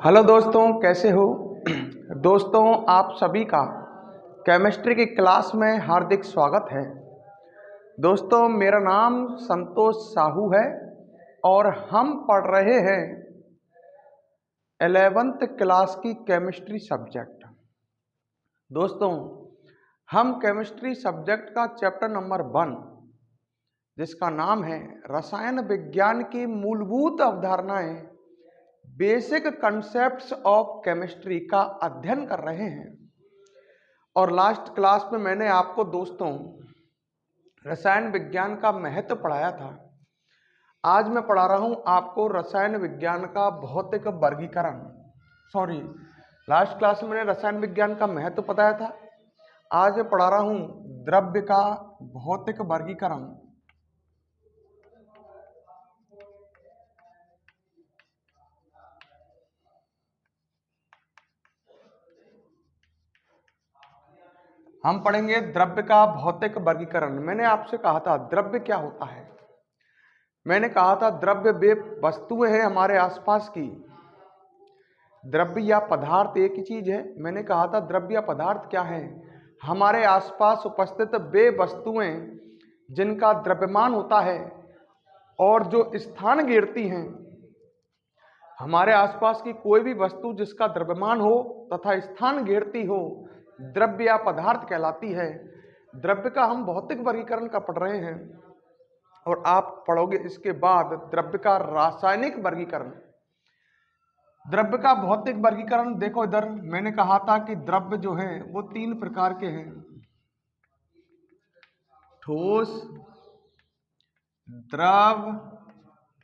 Hello दोस्तों, कैसे हो। दोस्तों, आप सभी का केमिस्ट्री की क्लास में हार्दिक स्वागत है। दोस्तों, मेरा नाम संतोष साहू है और हम पढ़ रहे हैं 11th क्लास की केमिस्ट्री सब्जेक्ट। दोस्तों, हम केमिस्ट्री सब्जेक्ट का चैप्टर नंबर 1 जिसका नाम है रसायन विज्ञान की मूलभूत अवधारणाएं, बेसिक कंसेप्ट्स ऑफ केमिस्ट्री का अध्ययन कर रहे हैं। और लास्ट क्लास में मैंने आपको दोस्तों रसायन विज्ञान का महत्व पढ़ाया था। आज मैं पढ़ा रहा हूं आपको रसायन विज्ञान का भौतिक वर्गीकरण। लास्ट क्लास में मैंने रसायन विज्ञान का महत्व बताया था। आज मैं पढ़ा रहा हूं द्रव्य का भौतिक वर्गीकरण। हम पढ़ेंगे द्रव्य का भौतिक वर्गीकरण। मैंने आपसे कहा था द्रव्य क्या होता है। मैंने कहा था द्रव्य वे वस्तुएं हैं हमारे आसपास की। द्रव्य या पदार्थ एक ही चीज है। मैंने कहा था द्रव्य या पदार्थ क्या है, हमारे आसपास उपस्थित वे वस्तुएं जिनका द्रव्यमान होता है और जो स्थान घेरती हैं। हमारे आसपास की कोई भी वस्तु जिसका द्रव्यमान हो तथा स्थान घेरती हो द्रव्य या पदार्थ कहलाती है। द्रव्य का हम भौतिक वर्गीकरण का पढ़ रहे हैं और आप पढ़ोगे इसके बाद द्रव्य का रासायनिक वर्गीकरण। द्रव्य का भौतिक वर्गीकरण देखो इधर, मैंने कहा था कि द्रव्य जो है वो 3 प्रकार के हैं, ठोस, द्रव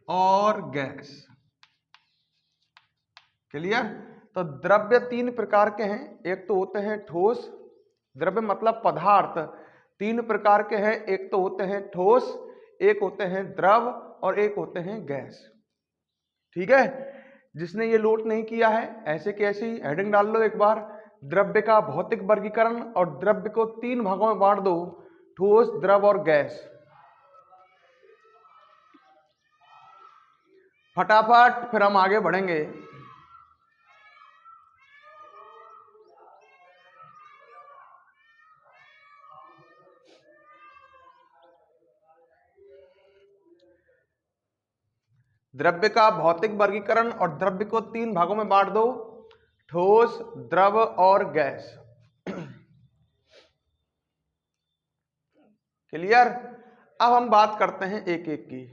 और गैस। क्लियर। तो द्रव्य 3 प्रकार के हैं। एक तो होते हैं ठोस, द्रव्य मतलब पदार्थ 3 प्रकार के हैं। एक तो होते हैं ठोस, एक होते हैं द्रव और एक होते हैं गैस। ठीक है। जिसने ये नोट नहीं किया है ऐसे के ऐसे ही हेडिंग डाल लो एक बार, द्रव्य का भौतिक वर्गीकरण, और द्रव्य को 3 भागों में बांट दो, ठोस, द्रव और गैस। फटाफट फिर हम आगे बढ़ेंगे। द्रव्य का भौतिक वर्गीकरण और द्रव्य को 3 भागों में बांट दो, ठोस, द्रव और गैस। क्लियर। अब हम बात करते हैं एक एक की।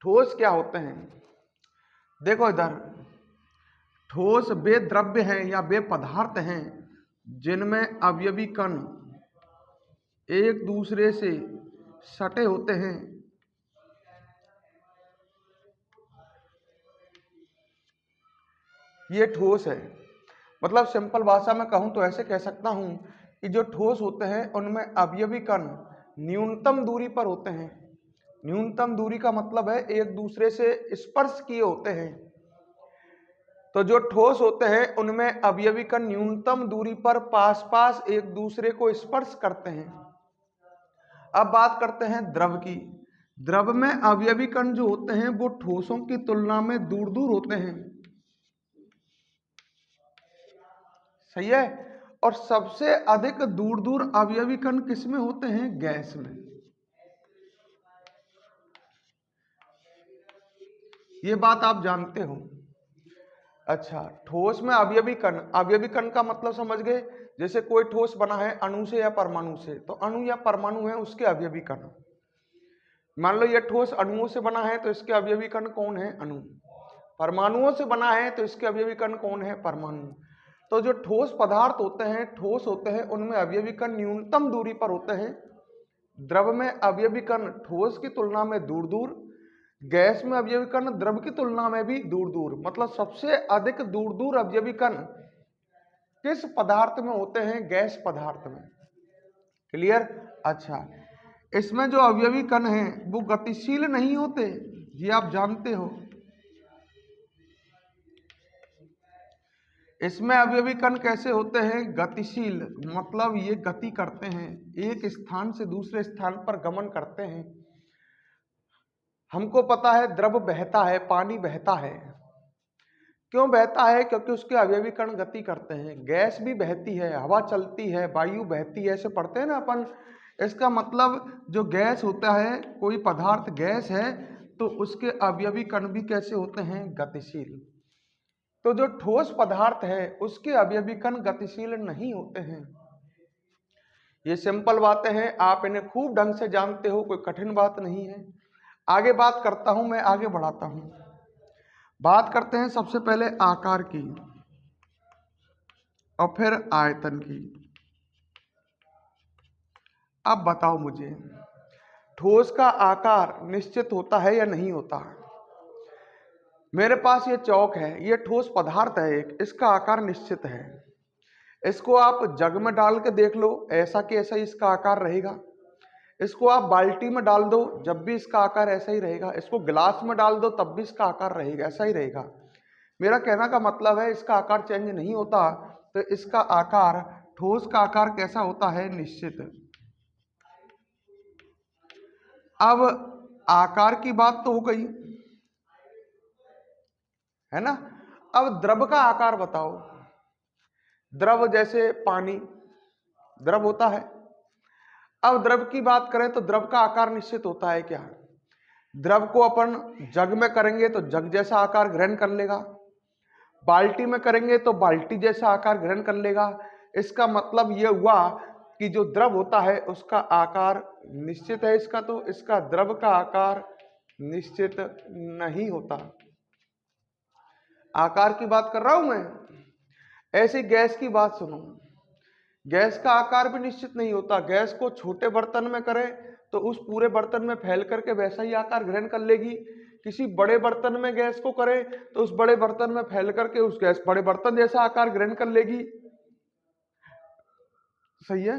ठोस क्या होते हैं, देखो इधर, ठोस वे द्रव्य हैं या वे पदार्थ हैं जिनमें अवयवी कण एक दूसरे से सटे होते हैं। ये ठोस है। मतलब सिंपल भाषा में कहूं तो ऐसे कह सकता हूं कि जो ठोस होते हैं उनमें अवयवी कण न्यूनतम दूरी पर होते हैं। न्यूनतम दूरी का मतलब है एक दूसरे से स्पर्श किए होते हैं। तो जो ठोस होते हैं उनमें अवयवी कण न्यूनतम दूरी पर पास पास एक दूसरे को स्पर्श करते हैं। अब बात करते हैं द्रव की। द्रव में अवयवी कण जो होते हैं वो ठोसों की तुलना में दूर दूर होते हैं। सही है। और सबसे अधिक दूर दूर अवयवी कण किसमें होते हैं, गैस में। ये बात आप जानते हो। अच्छा, ठोस में अवयवी कण, अवयवी कण का मतलब समझ गए। जैसे कोई ठोस बना है अणु से या परमाणु से, तो अणु या परमाणु है उसके अवयवी कण। मान लो ये ठोस अणुओं से बना है तो इसके अवयवी कण कौन है, अणु। परमाणुओं से बना है तो इसके अवयवी कण कौन है, परमाणु। तो जो ठोस पदार्थ होते हैं, ठोस होते हैं, उनमें अवयवी कण न्यूनतम दूरी पर होते हैं। द्रव में अवयवी कण ठोस की तुलना में दूर दूर, गैस में अवयवी कण द्रव की तुलना में भी दूर दूर। मतलब सबसे अधिक दूर दूर अवयवी कण किस पदार्थ में होते हैं, गैस पदार्थ में। क्लियर। अच्छा, इसमें जो अवयवी कण हैं वो गतिशील नहीं होते, ये आप जानते हो। इसमें अवयवी कण कैसे होते हैं, गतिशील। मतलब ये गति करते हैं, एक स्थान से दूसरे स्थान पर गमन करते हैं। हमको पता है द्रव बहता है, पानी बहता है, क्यों बहता है? क्योंकि उसके अवयवी कण गति करते हैं। गैस भी बहती है, हवा चलती है, वायु बहती है, ऐसे पढ़ते हैं ना अपन। इसका मतलब जो गैस होता है, कोई पदार्थ गैस है तो उसके अवयवी कण भी कैसे होते हैं? गतिशील। तो जो ठोस पदार्थ है उसके अवयवी कण गतिशील नहीं होते हैं। ये सिंपल बातें हैं, आप इन्हें खूब ढंग से जानते हो, कोई कठिन बात नहीं है। आगे बात करता हूं, मैं आगे बढ़ाता हूं। बात करते हैं सबसे पहले आकार की और फिर आयतन की। अब बताओ मुझे, ठोस का आकार निश्चित होता है या नहीं होता? मेरे पास ये चौक है, ये ठोस पदार्थ है एक, इसका आकार निश्चित है। इसको आप जग में डाल के देख लो, ऐसा कि ऐसा ही इसका आकार रहेगा। इसको आप बाल्टी में डाल दो, जब भी इसका आकार ऐसा ही रहेगा। इसको गिलास में डाल दो, तब भी इसका आकार रहेगा, ऐसा ही रहेगा। मेरा कहना का मतलब है इसका आकार चेंज नहीं होता, तो इसका आकार, ठोस का आकार कैसा होता है? निश्चित। अब आकार की बात तो हो गई है ना। अब द्रव का आकार बताओ। द्रव जैसे पानी द्रव होता है। अब द्रव की बात करें तो द्रव का आकार निश्चित होता है क्या? द्रव को अपन जग में करेंगे तो जग जैसा आकार ग्रहण कर लेगा, बाल्टी में करेंगे तो बाल्टी जैसा आकार ग्रहण कर लेगा। इसका मतलब यह हुआ कि जो द्रव होता है उसका आकार निश्चित है इसका, तो इसका द्रव का आकार निश्चित नहीं होता। आकार की बात कर रहा हूं मैं। ऐसी गैस की बात सुनो, गैस का आकार भी निश्चित नहीं होता। गैस को छोटे बर्तन में करें तो उस पूरे बर्तन में फैल करके वैसा ही आकार ग्रहण कर लेगी। किसी बड़े बर्तन में गैस को करें तो उस बड़े बर्तन में फैल करके उस गैस बड़े बर्तन जैसा आकार ग्रहण कर लेगी। सही है।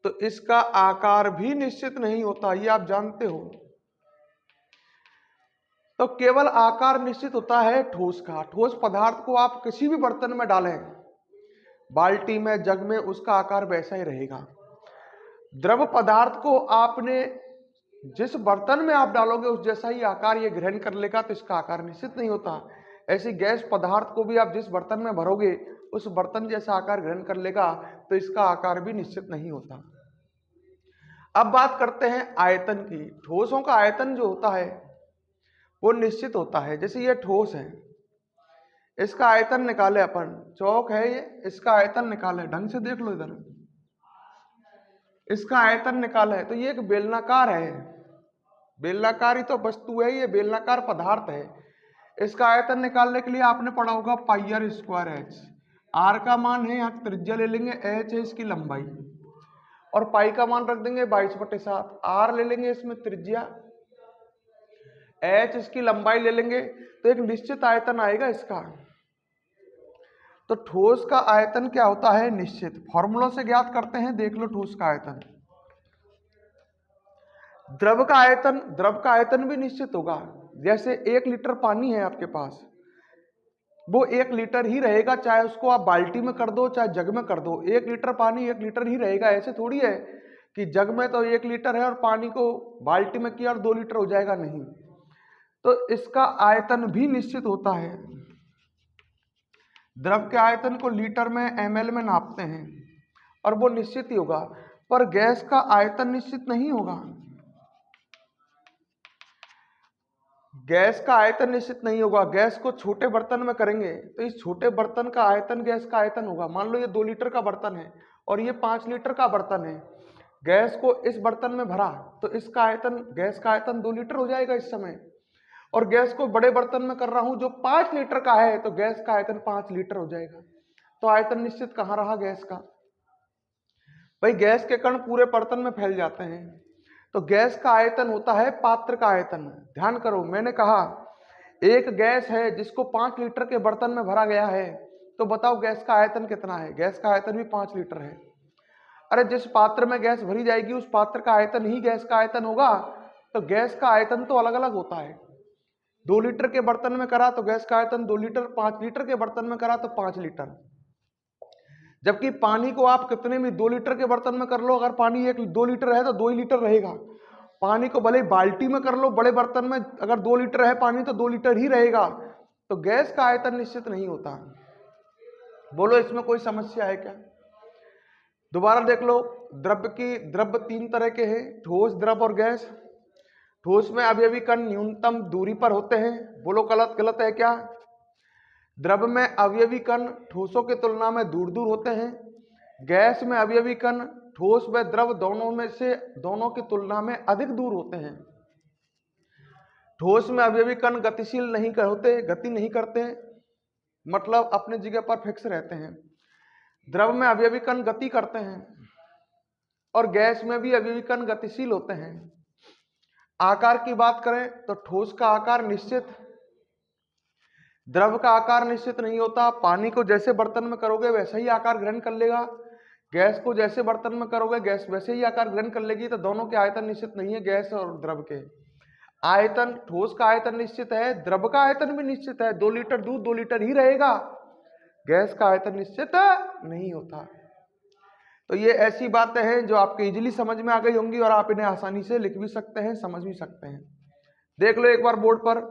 तो इसका आकार भी निश्चित नहीं होता, ये आप जानते हो। तो केवल आकार निश्चित होता है ठोस का। ठोस पदार्थ को आप किसी भी बर्तन में डालें, बाल्टी में, जग में, उसका आकार वैसा ही रहेगा। द्रव पदार्थ को आपने जिस बर्तन में आप डालोगे उस जैसा ही आकार ये ग्रहण कर लेगा, तो इसका आकार निश्चित नहीं होता। ऐसी गैस पदार्थ को भी आप जिस बर्तन में भरोगे उस बर्तन जैसा आकार ग्रहण कर लेगा, तो इसका आकार भी निश्चित नहीं होता। अब बात करते हैं आयतन की। ठोसों का आयतन जो होता है वो निश्चित होता है। जैसे ये ठोस है, इसका आयतन निकाले अपन, चौक है ये, इसका आयतन निकाले, ढंग से देख लो इधर, इसका आयतन निकाला है तो ये एक बेलनाकार है। बेलनाकार ही तो वस्तु है, ये बेलनाकार पदार्थ है। इसका आयतन निकालने के लिए आपने पढ़ा होगा पाई आर स्क्वायर एच। आर का मान है, यहाँ त्रिज्या ले लेंगे, एच है इसकी लंबाई, और पाई का मान रख देंगे 22/7। आर ले लेंगे इसमें त्रिज्या, एच इसकी लंबाई ले लेंगे, तो एक निश्चित आयतन आएगा इसका। तो ठोस का आयतन क्या होता है? निश्चित। फॉर्मूलों से ज्ञात करते हैं, देख लो ठोस का आयतन। द्रव का आयतन, द्रव का आयतन भी निश्चित होगा। जैसे 1 लीटर पानी है आपके पास, वो 1 लीटर ही रहेगा, चाहे उसको आप बाल्टी में कर दो चाहे जग में कर दो। 1 लीटर पानी 1 लीटर ही रहेगा। ऐसे थोड़ी है कि जग में तो 1 लीटर है और पानी को बाल्टी में किया और 2 लीटर हो जाएगा, नहीं। तो इसका आयतन भी निश्चित होता है। द्रव के आयतन को लीटर में, ml में नापते हैं और वो निश्चित ही होगा, पर गैस का आयतन निश्चित नहीं होगा। गैस का आयतन निश्चित नहीं होगा। गैस को छोटे बर्तन में करेंगे तो इस छोटे बर्तन का आयतन गैस का आयतन होगा। मान लो ये 2 लीटर का बर्तन है और ये 5 लीटर का बर्तन है। गैस को इस बर्तन में भरा तो इसका आयतन, गैस का आयतन 2 लीटर हो जाएगा इस समय। और गैस को बड़े बर्तन में कर रहा हूं जो 5 लीटर का है, तो गैस का आयतन 5 लीटर हो जाएगा। तो आयतन निश्चित कहां रहा गैस का? भाई गैस के कण पूरे बर्तन में फैल जाते हैं, तो गैस का आयतन होता है पात्र का आयतन। ध्यान करो, मैंने कहा एक गैस है जिसको 5 लीटर के बर्तन में भरा गया है, तो बताओ गैस का आयतन कितना है? गैस का आयतन भी 5 लीटर है। अरे जिस पात्र में गैस भरी जाएगी उस पात्र का आयतन ही गैस का आयतन होगा। तो गैस का आयतन तो अलग अलग होता है। 2 लीटर के बर्तन में करा तो गैस का आयतन 2 लीटर, 5 लीटर के बर्तन में करा तो 5 लीटर। जबकि पानी को आप कितने भी 2 लीटर के बर्तन में कर लो, अगर पानी 2 लीटर है तो 2 ही लीटर रहेगा। पानी को भले बाल्टी में कर लो, बड़े बर्तन में अगर 2 लीटर है पानी तो 2 लीटर ही रहेगा। तो गैस का आयतन निश्चित नहीं होता। बोलो इसमें कोई समस्या है क्या? दोबारा देख लो, द्रव्य तीन तरह के हैं, ठोस, द्रव और गैस। ठोस में अवयवी कण न्यूनतम दूरी पर होते हैं। बोलो गलत है क्या? द्रव में अवयवी कण ठोसों की तुलना में दूर दूर होते हैं। गैस में अवयवी कण ठोस व द्रव दोनों की तुलना में अधिक दूर होते हैं। ठोस में अवयवी कण गतिशील नहीं होते, गति नहीं करते, मतलब अपने जगह पर फिक्स रहते हैं। द्रव में अवयवी कण गति करते हैं और गैस में भी अवयवी कण गतिशील होते हैं। आकार की बात करें तो ठोस का आकार निश्चित, द्रव का आकार निश्चित नहीं होता। पानी को जैसे बर्तन में करोगे वैसा ही आकार ग्रहण कर लेगा, गैस को जैसे बर्तन में करोगे गैस वैसे ही आकार ग्रहण कर लेगी। तो दोनों के आयतन निश्चित नहीं है, गैस और द्रव के आयतन। ठोस का आयतन निश्चित है, द्रव का आयतन भी निश्चित है, 2 लीटर दूध 2 लीटर ही रहेगा। गैस का आयतन निश्चित नहीं होता। तो ये ऐसी बातें हैं जो आपके इजीली समझ में आ गई होंगी और आप इन्हें आसानी से लिख भी सकते हैं, समझ भी सकते हैं। देख लो एक बार बोर्ड पर,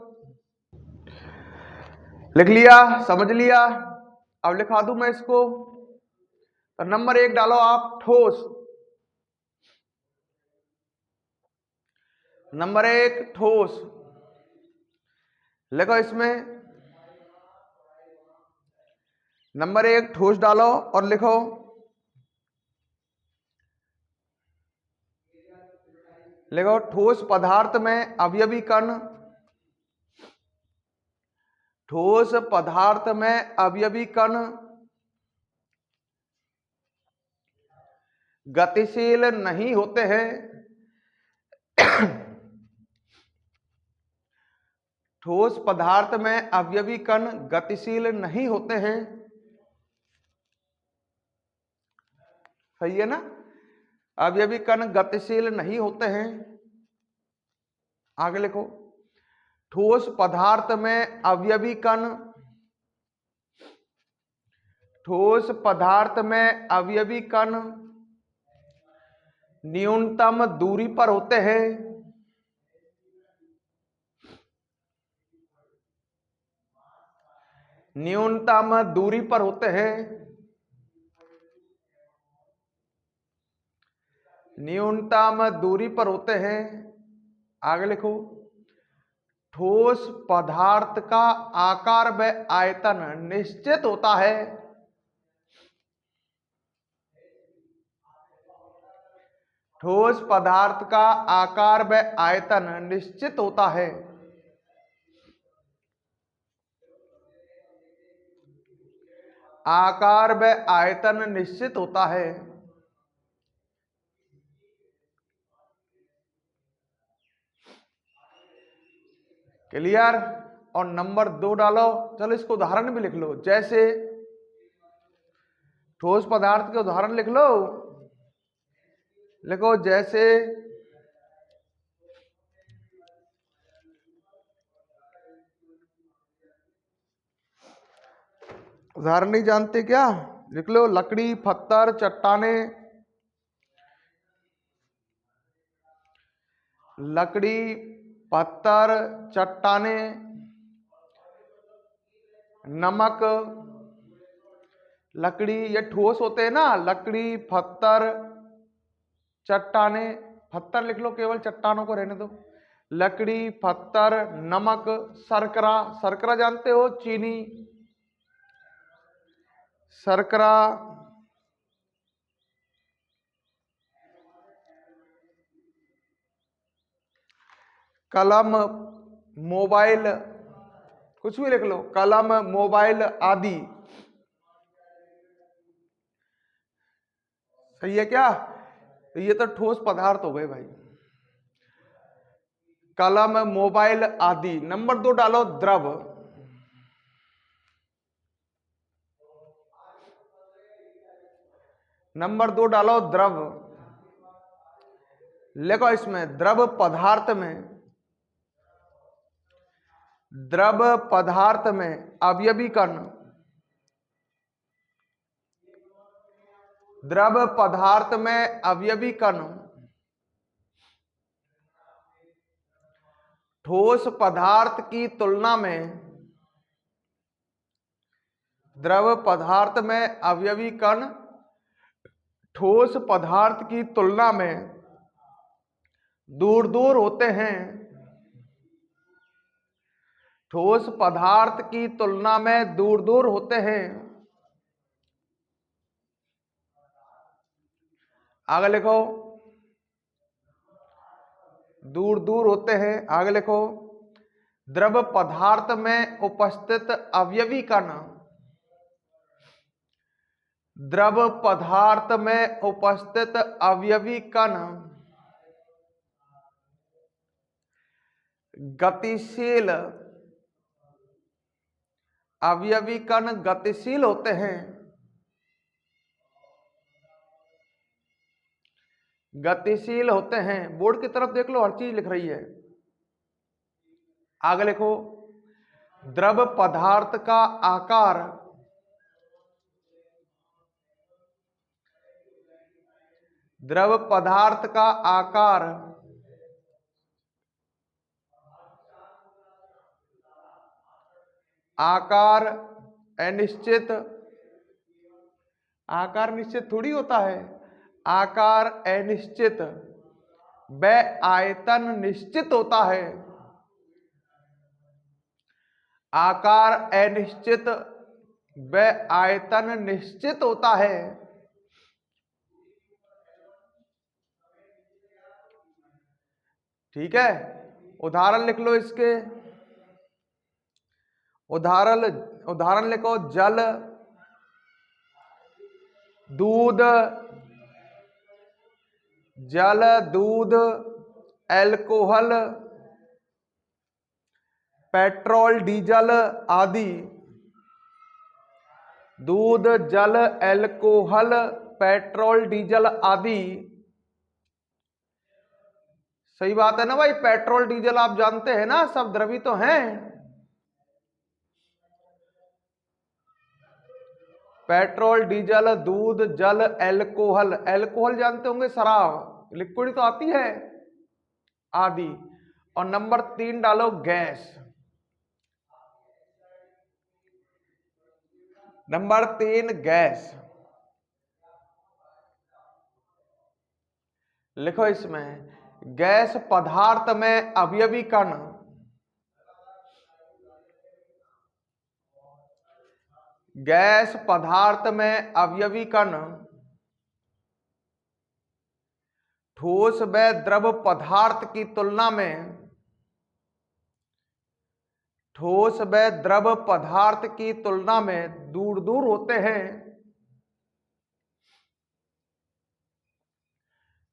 लिख लिया, समझ लिया। अब लिखा दूं मैं इसको। तो नंबर 1 डालो आप, ठोस। नंबर 1 ठोस, लिखो इसमें नंबर 1 ठोस डालो और लिखो ठोस पदार्थ में अवयवी कण, ठोस पदार्थ में अवयवी कण गतिशील नहीं होते हैं। ठोस पदार्थ में अवयवी कण गतिशील नहीं होते हैं। सही है ना? अवयवी कण गतिशील नहीं होते हैं। आगे लिखो, ठोस पदार्थ में अवयवी कण, ठोस पदार्थ में अवयवी कण न्यूनतम दूरी पर होते हैं। न्यूनतम दूरी पर होते हैं। न्यूनतम दूरी पर होते हैं। आगे लिखो, ठोस पदार्थ का आकार व आयतन निश्चित होता है। ठोस पदार्थ का आकार व आयतन निश्चित होता है। आकार व आयतन निश्चित होता है। क्लियर? और नंबर 2 डालो। चलो इसको उदाहरण भी लिख लो, जैसे ठोस पदार्थ के उदाहरण लिख लो। लिखो जैसे उदाहरण नहीं जानते क्या? लिख लो, लकड़ी, पत्थर, चट्टाने। लकड़ी, पत्थर, चट्टाने, नमक। लकड़ी ये ठोस होते हैं ना, लकड़ी, पत्थर, चट्टाने। पत्थर लिख लो, केवल चट्टानों को रहने दो। लकड़ी, पत्थर, नमक, शर्करा। शर्करा जानते हो, चीनी, शर्करा। कलम, मोबाइल, कुछ भी लिख लो, कलम, मोबाइल आदि। सही है क्या? तो ये तो ठोस पदार्थ हो गए भाई, कलम, मोबाइल आदि। नंबर 2 डालो, द्रव। नंबर 2 डालो, द्रव। लिखो इसमें, द्रव पदार्थ में, द्रव पदार्थ में अवयवी कण, द्रव पदार्थ में अवयवी कण ठोस पदार्थ की तुलना में द्रव पदार्थ में अवयवी कण ठोस पदार्थ की तुलना में दूर दूर होते हैं। ठोस पदार्थ की तुलना में दूर दूर होते हैं। आगे लिखो, दूर दूर होते हैं। आगे लिखो, द्रव पदार्थ में उपस्थित अवयवी कण, द्रव पदार्थ में उपस्थित अवयवी कण गतिशील, अवयवी कण गतिशील होते हैं। गतिशील होते हैं। बोर्ड की तरफ देख लो, हर चीज लिख रही है। आगे लिखो, द्रव पदार्थ का आकार, द्रव पदार्थ का आकार आकार अनिश्चित, आकार निश्चित थोड़ी होता है। आकार अनिश्चित व आयतन निश्चित होता है। आकार अनिश्चित व आयतन निश्चित होता है। ठीक है, उदाहरण लिख लो इसके। उदाहरण लिखो, जल, दूध, जल, दूध, अल्कोहल, पेट्रोल, डीजल आदि। दूध, जल, अल्कोहल, पेट्रोल, डीजल आदि। सही बात है ना भाई, पेट्रोल डीजल आप जानते हैं ना, सब द्रवी तो हैं। पेट्रोल, डीजल, दूध, जल, अल्कोहल, अल्कोहल जानते होंगे, शराब, लिक्विड तो आती है, आदि। और नंबर 3 डालो, गैस। Number 3 gas. लिखो इसमें, गैस पदार्थ में अवयवी कण, गैस पदार्थ में अवयवी कण ठोस व द्रव पदार्थ की तुलना में, ठोस व द्रव पदार्थ की तुलना में दूर दूर होते हैं।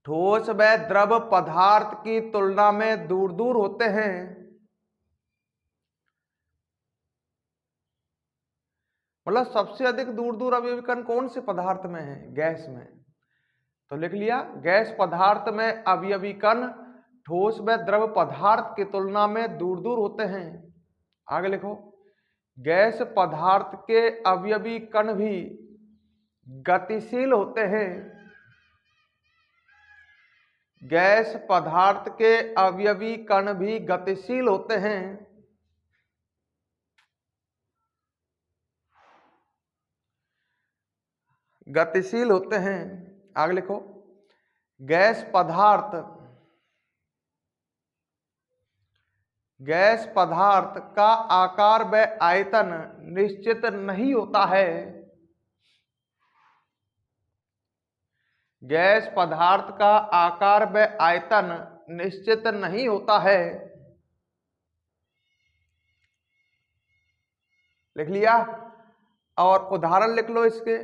ठोस व द्रव पदार्थ की तुलना में दूर दूर होते हैं। मतलब सबसे अधिक दूर दूर अवयवी कण कौन से पदार्थ में है? गैस में। तो लिख लिया, गैस पदार्थ में अवयवी कण ठोस व द्रव पदार्थ की तुलना में दूर दूर होते हैं। आगे लिखो, गैस पदार्थ के अवयवी कण भी गतिशील होते हैं। गैस पदार्थ के अवयवी कण भी गतिशील होते हैं। गतिशील होते हैं। आगे लिखो, गैस पदार्थ, गैस पदार्थ का आकार व आयतन निश्चित नहीं होता है। गैस पदार्थ का आकार व आयतन निश्चित नहीं होता है। लिख लिया। और उदाहरण लिख लो इसके।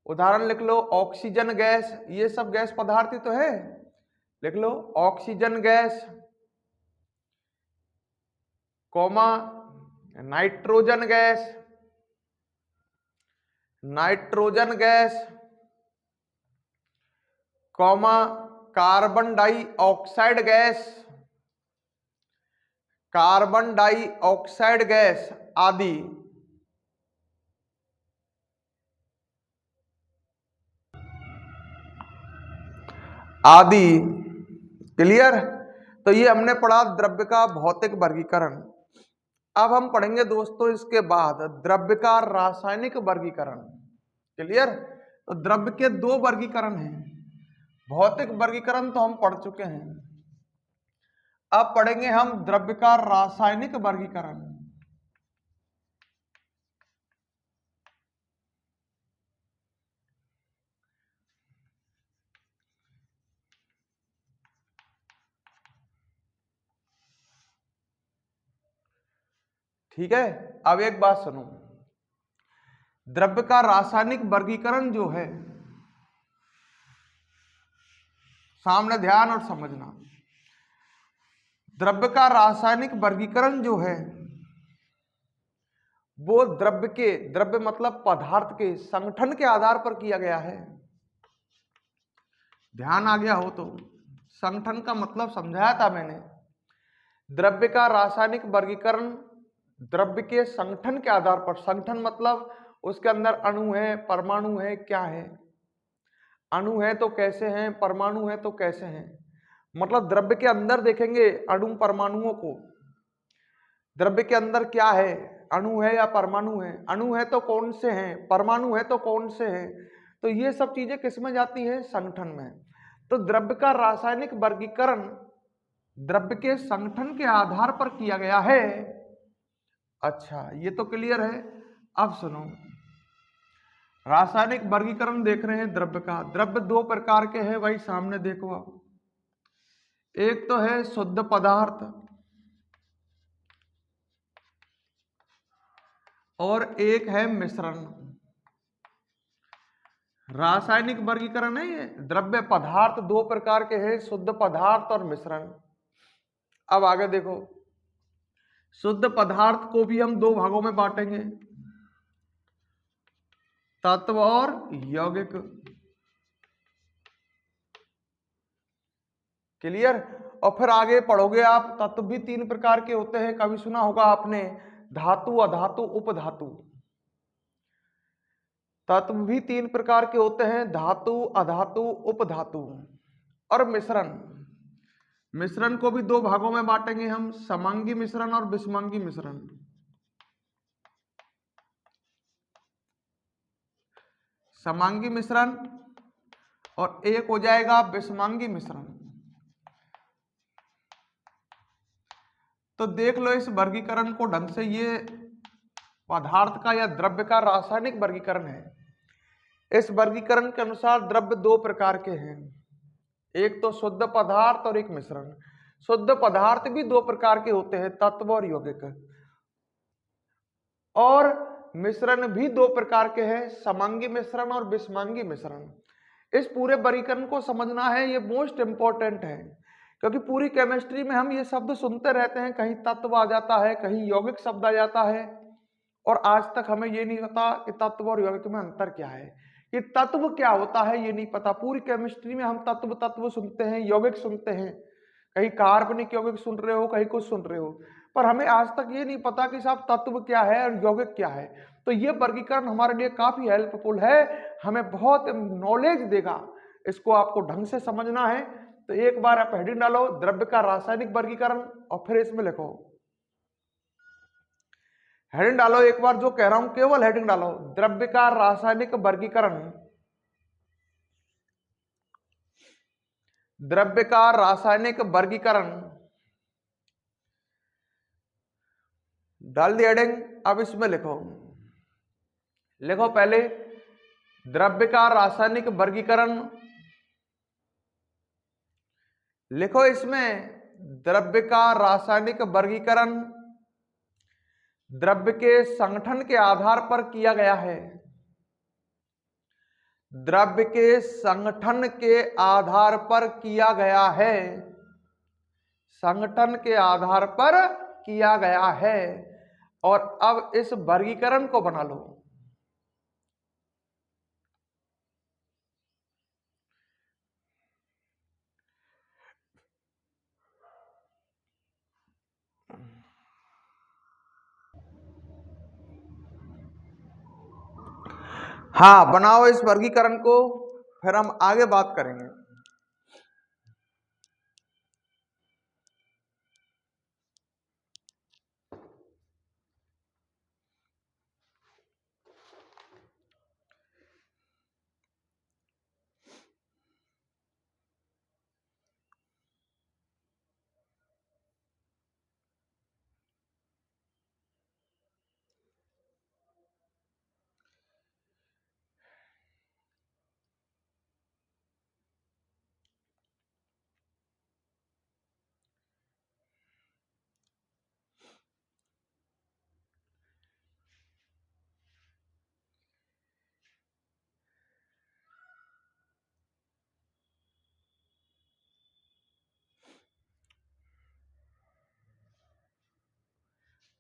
उदाहरण लिख लो, ऑक्सीजन गैस, ये सब गैस पदार्थ ही तो है। लिख लो, oxygen gas, comma nitrogen gas, nitrogen gas, comma carbon dioxide gas, carbon dioxide gas आदि। आदि। क्लियर? तो ये हमने पढ़ा द्रव्य का भौतिक वर्गीकरण। अब हम पढ़ेंगे दोस्तों इसके बाद द्रव्य का रासायनिक वर्गीकरण। क्लियर? तो द्रव्य के दो वर्गीकरण हैं। भौतिक वर्गीकरण तो हम पढ़ चुके हैं, अब पढ़ेंगे हम द्रव्य का रासायनिक वर्गीकरण। ठीक है, अब एक बात सुनो, द्रव्य का रासायनिक वर्गीकरण जो है, सामने ध्यान और समझना, द्रव्य का रासायनिक वर्गीकरण जो है वो द्रव्य मतलब पदार्थ के संगठन के आधार पर किया गया है। ध्यान आ गया हो तो संगठन का मतलब समझाया था मैंने। द्रव्य का रासायनिक वर्गीकरण द्रव्य के संगठन के आधार पर, संगठन मतलब उसके अंदर अणु है, परमाणु है, क्या है, अणु है तो कैसे हैं, परमाणु है तो कैसे हैं, मतलब द्रव्य के अंदर देखेंगे अणु परमाणुओं को, द्रव्य के अंदर क्या है, अणु है या परमाणु है, अणु है तो कौन से हैं, परमाणु है तो कौन से हैं, तो ये सब चीजें किसमें जाती हैं, संगठन में। तो द्रव्य का रासायनिक वर्गीकरण द्रव्य के संगठन के आधार पर किया गया है। अच्छा, ये तो क्लियर है। अब सुनो, रासायनिक वर्गीकरण देख रहे हैं द्रव्य का। द्रव्य दो प्रकार के हैं भाई, सामने देखो आप, एक तो है शुद्ध पदार्थ और एक है मिश्रण। रासायनिक वर्गीकरण है ये। द्रव्य पदार्थ दो प्रकार के हैं, शुद्ध पदार्थ और मिश्रण। अब आगे देखो, शुद्ध पदार्थ को भी हम दो भागों में बांटेंगे, तत्व और यौगिक। क्लियर? और फिर आगे पढ़ोगे आप, तत्व भी तीन प्रकार के होते हैं, कभी सुना होगा आपने, धातु, अधातु, उपधातु। तत्व भी तीन प्रकार के होते हैं, धातु, अधातु, उपधातु। और मिश्रण, मिश्रण को भी दो भागों में बांटेंगे हम, समांगी मिश्रण और विषमांगी मिश्रण। समांगी मिश्रण और एक हो जाएगा विषमांगी मिश्रण। तो देख लो इस वर्गीकरण को ढंग से, ये पदार्थ का या द्रव्य का रासायनिक वर्गीकरण है। इस वर्गीकरण के अनुसार द्रव्य दो प्रकार के हैं, एक तो शुद्ध पदार्थ और एक मिश्रण। शुद्ध पदार्थ भी दो प्रकार के होते हैं, तत्व और यौगिक। और मिश्रण भी दो प्रकार के हैं, समांगी मिश्रण और विषमांगी मिश्रण। इस पूरे वर्गीकरण को समझना है, ये मोस्ट इंपॉर्टेंट है, क्योंकि पूरी केमिस्ट्री में हम ये शब्द सुनते रहते हैं, कहीं तत्व आ जाता है, कहीं यौगिक शब्द आ जाता है, और आज तक हमें ये नहीं पता कि तत्व और यौगिक में अंतर क्या है, कि तत्व क्या होता है ये नहीं पता। पूरी केमिस्ट्री में हम तत्व सुनते हैं, यौगिक सुनते हैं, कहीं कार्बनिक यौगिक सुन रहे हो, कहीं कुछ सुन रहे हो, पर हमें आज तक ये नहीं पता कि साहब तत्व क्या है और यौगिक क्या है। तो ये वर्गीकरण हमारे लिए काफी हेल्पफुल है, हमें बहुत नॉलेज देगा, इसको आपको ढंग से समझना है। तो एक बार आप हेडिंग डालो, द्रव्य का रासायनिक वर्गीकरण, और फिर इसमें लिखो, हेडिंग डालो एक बार, जो कह रहा हूं केवल हेडिंग डालो, द्रव्य का रासायनिक वर्गीकरण। द्रव्य का रासायनिक वर्गीकरण डाल दी हेडिंग। अब इसमें लिखो, लिखो पहले द्रव्य का रासायनिक वर्गीकरण, लिखो इसमें द्रव्य का रासायनिक वर्गीकरण द्रव्य के संगठन के आधार पर किया गया है। द्रव्य के संगठन के आधार पर किया गया है, संगठन के आधार पर किया गया है। और अब इस वर्गीकरण को बना लो। हाँ, बनाओ इस वर्गीकरण को, फिर हम आगे बात करेंगे।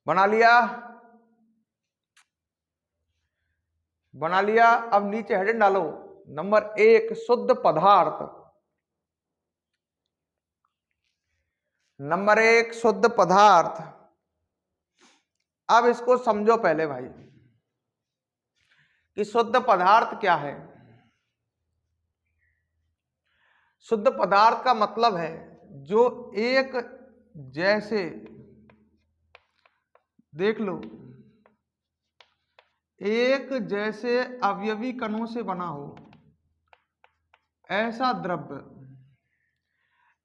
बना लिया, बना लिया। अब नीचे हेडिंग डालो, नंबर 1 शुद्ध पदार्थ। नंबर 1 शुद्ध पदार्थ। अब इसको समझो पहले भाई कि शुद्ध पदार्थ क्या है। शुद्ध पदार्थ का मतलब है जो एक जैसे, देख लो, एक जैसे अवयवी कणों से बना हो ऐसा द्रव्य,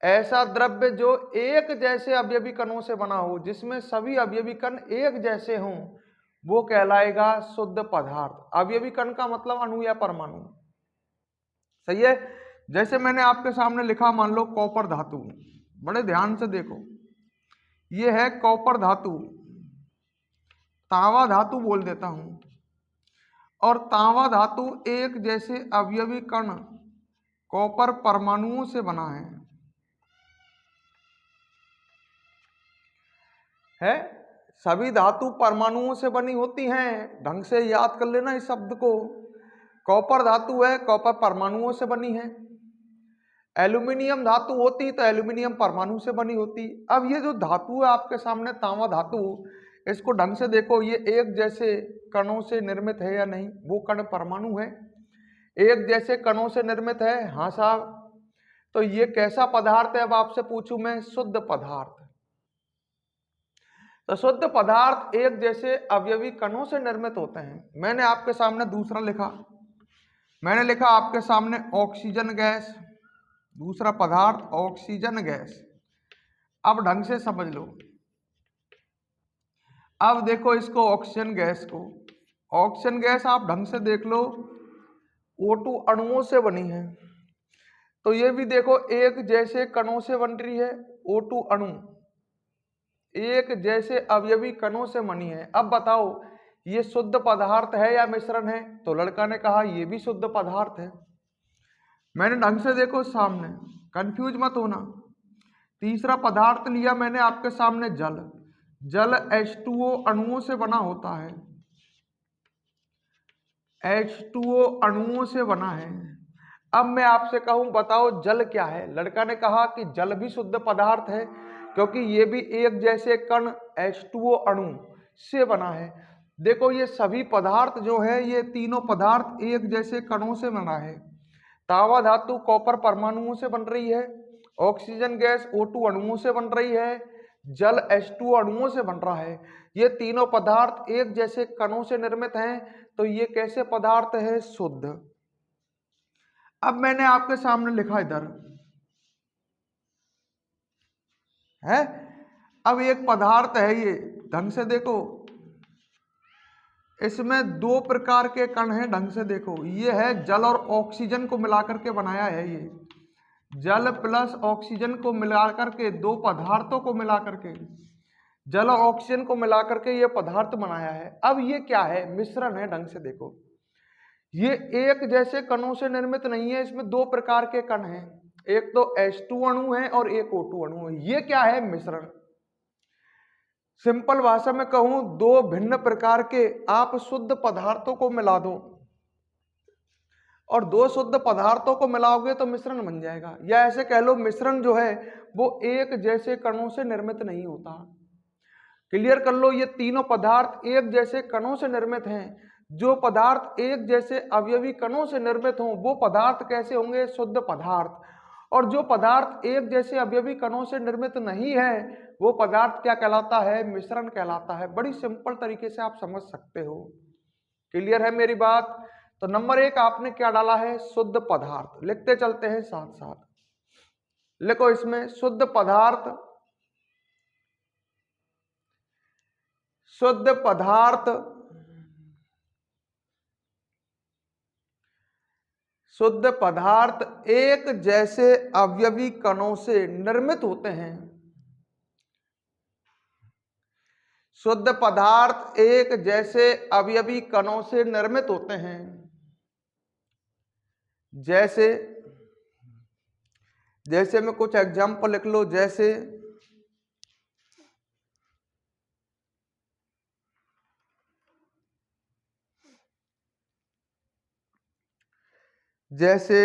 ऐसा द्रव्य जो एक जैसे अवयवी कणों से बना हो, जिसमें सभी अवयवी कण एक जैसे हों, वो कहलाएगा शुद्ध पदार्थ। अवयवी कण का मतलब अणु या परमाणु, सही है। जैसे मैंने आपके सामने लिखा, मान लो कॉपर धातु, बड़े ध्यान से देखो, ये है कॉपर धातु, तांबा धातु बोल देता हूं, और तांबा धातु एक जैसे अवयवी कण कॉपर परमाणुओं से बना है। सभी धातु परमाणुओं से बनी होती हैं, ढंग से याद कर लेना इस शब्द को। कॉपर धातु है, कॉपर परमाणुओं से बनी है। एल्यूमिनियम धातु होती तो एल्यूमिनियम परमाणु से बनी होती। अब ये जो धातु है आपके सामने, तांबा धातु, इसको ढंग से देखो, ये एक जैसे कणों से निर्मित है या नहीं? वो कण परमाणु है, एक जैसे कणों से निर्मित है, हाँ साहब। तो ये कैसा पदार्थ है? अब आपसे पूछूं मैं, शुद्ध पदार्थ। तो शुद्ध पदार्थ एक जैसे अवयवी कणों से निर्मित होते हैं। मैंने आपके सामने दूसरा लिखा, मैंने लिखा आपके सामने ऑक्सीजन गैस, दूसरा पदार्थ ऑक्सीजन गैस। अब ढंग से समझ लो, अब देखो इसको, ऑक्सीजन गैस को, ऑक्सीजन गैस आप ढंग से देख लो, O2 अणुओं से बनी है। तो ये भी देखो एक जैसे कणों से बन रही है, O2 अणु एक जैसे अवयवी कणों से बनी है। अब बताओ ये शुद्ध पदार्थ है या मिश्रण है? तो लड़का ने कहा ये भी शुद्ध पदार्थ है। मैंने ढंग से देखो सामने, कंफ्यूज मत होना। तीसरा पदार्थ लिया मैंने आपके सामने, जल। जल H2O अणुओं से बना होता है, H2O अणुओं से बना है। अब मैं आपसे कहूं बताओ जल क्या है? लड़का ने कहा कि जल भी शुद्ध पदार्थ है, क्योंकि ये भी एक जैसे कण H2O अणु से बना है। देखो ये सभी पदार्थ जो है, ये तीनों पदार्थ एक जैसे कणों से बना है। तांबा धातु कॉपर परमाणुओं से बन रही है, ऑक्सीजन गैस O2 अणुओं से बन रही है, जल H2O अणुओं से बन रहा है। ये तीनों पदार्थ एक जैसे कणों से निर्मित हैं, तो ये कैसे पदार्थ है? शुद्ध। अब मैंने आपके सामने लिखा इधर है, अब एक पदार्थ है ये, ढंग से देखो, इसमें दो प्रकार के कण हैं, ढंग से देखो। ये है जल और ऑक्सीजन को मिलाकर के बनाया है, ये जल प्लस ऑक्सीजन को मिलाकर के, दो पदार्थों को मिलाकर के, जल और ऑक्सीजन को मिलाकर के ये पदार्थ बनाया है। अब ये क्या है? मिश्रण है, ढंग से देखो। ये एक जैसे कणों से निर्मित नहीं है, इसमें दो प्रकार के कण हैं, एक तो H2 अणु है और एक O2 अणु है। ये क्या है? मिश्रण। सिंपल भाषा में कहूं, दो भिन्न प्रकार के आप शुद्ध पदार्थों को मिला दो, और दो शुद्ध पदार्थों को मिलाओगे तो मिश्रण बन जाएगा। या ऐसे कह लो, मिश्रण जो है वो एक जैसे कणों से निर्मित नहीं होता। क्लियर कर लो, ये तीनों पदार्थ एक जैसे कणों से निर्मित हैं। जो पदार्थ एक जैसे अवयवी कणों से निर्मित हों, वो पदार्थ कैसे होंगे? शुद्ध पदार्थ। और जो पदार्थ एक जैसे अवयवी कणों से निर्मित नहीं है, वो पदार्थ क्या कहलाता है? मिश्रण कहलाता है। बड़ी सिंपल तरीके से आप समझ सकते हो। क्लियर है मेरी बात? तो नंबर 1 आपने क्या डाला है? शुद्ध पदार्थ। लिखते चलते हैं साथ साथ, लिखो इसमें शुद्ध पदार्थ, शुद्ध पदार्थ, शुद्ध पदार्थ एक जैसे अवयवी कणों से निर्मित होते हैं। शुद्ध पदार्थ एक जैसे अवयवी कणों से निर्मित होते हैं। जैसे, जैसे में कुछ एग्जाम्पल लिख लो, जैसे जैसे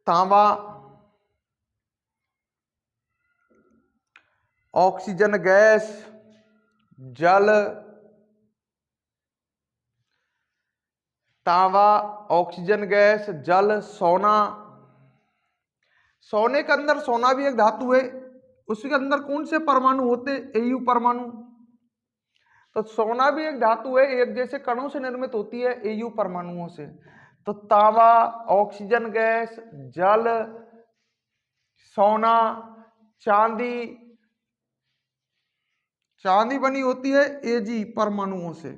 तांबा, ऑक्सीजन गैस, जल, तांबा, ऑक्सीजन गैस, जल, सोना। सोने के अंदर, सोना भी एक धातु है, उसके अंदर कौन से परमाणु होते? एयु परमाणु। तो सोना भी एक धातु है, एक जैसे कणों से निर्मित होती है, एयु परमाणुओं से। तो तांबा, ऑक्सीजन गैस, जल, सोना, चांदी, चांदी बनी होती है एजी परमाणुओं से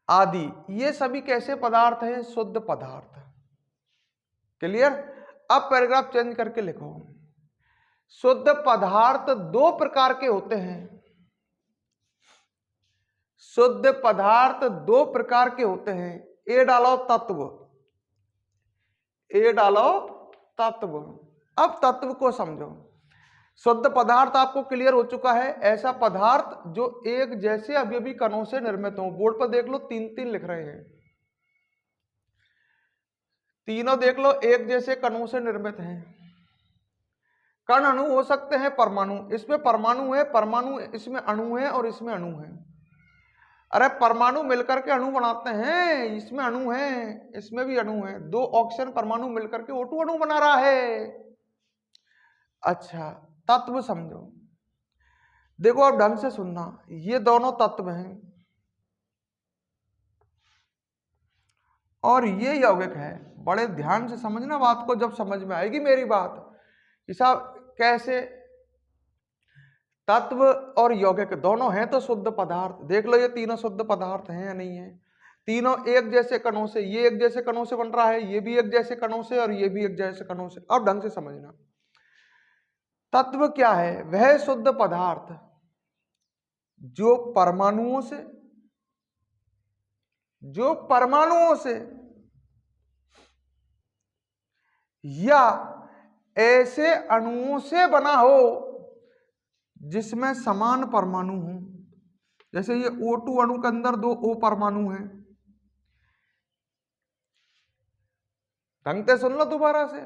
आदि। ये सभी कैसे पदार्थ हैं? शुद्ध पदार्थ। क्लियर? अब पैराग्राफ चेंज करके लिखो। शुद्ध पदार्थ दो प्रकार के होते हैं। शुद्ध पदार्थ दो प्रकार के होते हैं। ए डालो तत्व, ए डालो तत्व। अब तत्व को समझो। शुद्ध पदार्थ आपको क्लियर हो चुका है, ऐसा पदार्थ जो एक जैसे अवयवी कणों से निर्मित हो। बोर्ड पर देख लो, तीन तीन लिख रहे हैं, तीनों देख लो एक जैसे कणों से निर्मित हैं। कण अणु हो सकते हैं परमाणु, इसमें परमाणु है, परमाणु इसमें अणु है और इसमें अणु है। अरे परमाणु मिलकर के अणु बनाते हैं, इसमें अणु है, इसमें भी अणु है। दो ऑक्सीजन परमाणु मिलकर के O2 अणु बना रहा है। अच्छा, तत्व समझो। देखो अब ढंग से सुनना, ये दोनों तत्व हैं और ये यौगिक है। बड़े ध्यान से समझना बात को, जब समझ में आएगी मेरी बात कि साहब कैसे तत्व और यौगिक दोनों हैं तो शुद्ध पदार्थ। देख लो ये तीनों शुद्ध पदार्थ हैं या नहीं है? तीनों एक जैसे कणों से, ये एक जैसे कणों से बन रहा है, ये भी एक जैसे कणों से और ये भी एक जैसे कणों से। अब ढंग से समझना, तत्व क्या है? वह शुद्ध पदार्थ जो परमाणुओं से, जो परमाणुओं से या ऐसे अणुओं से बना हो जिसमें समान परमाणु हो। जैसे ये O2 अणु के अंदर दो O परमाणु हैं। ढंग से सुन लो दोबारा से।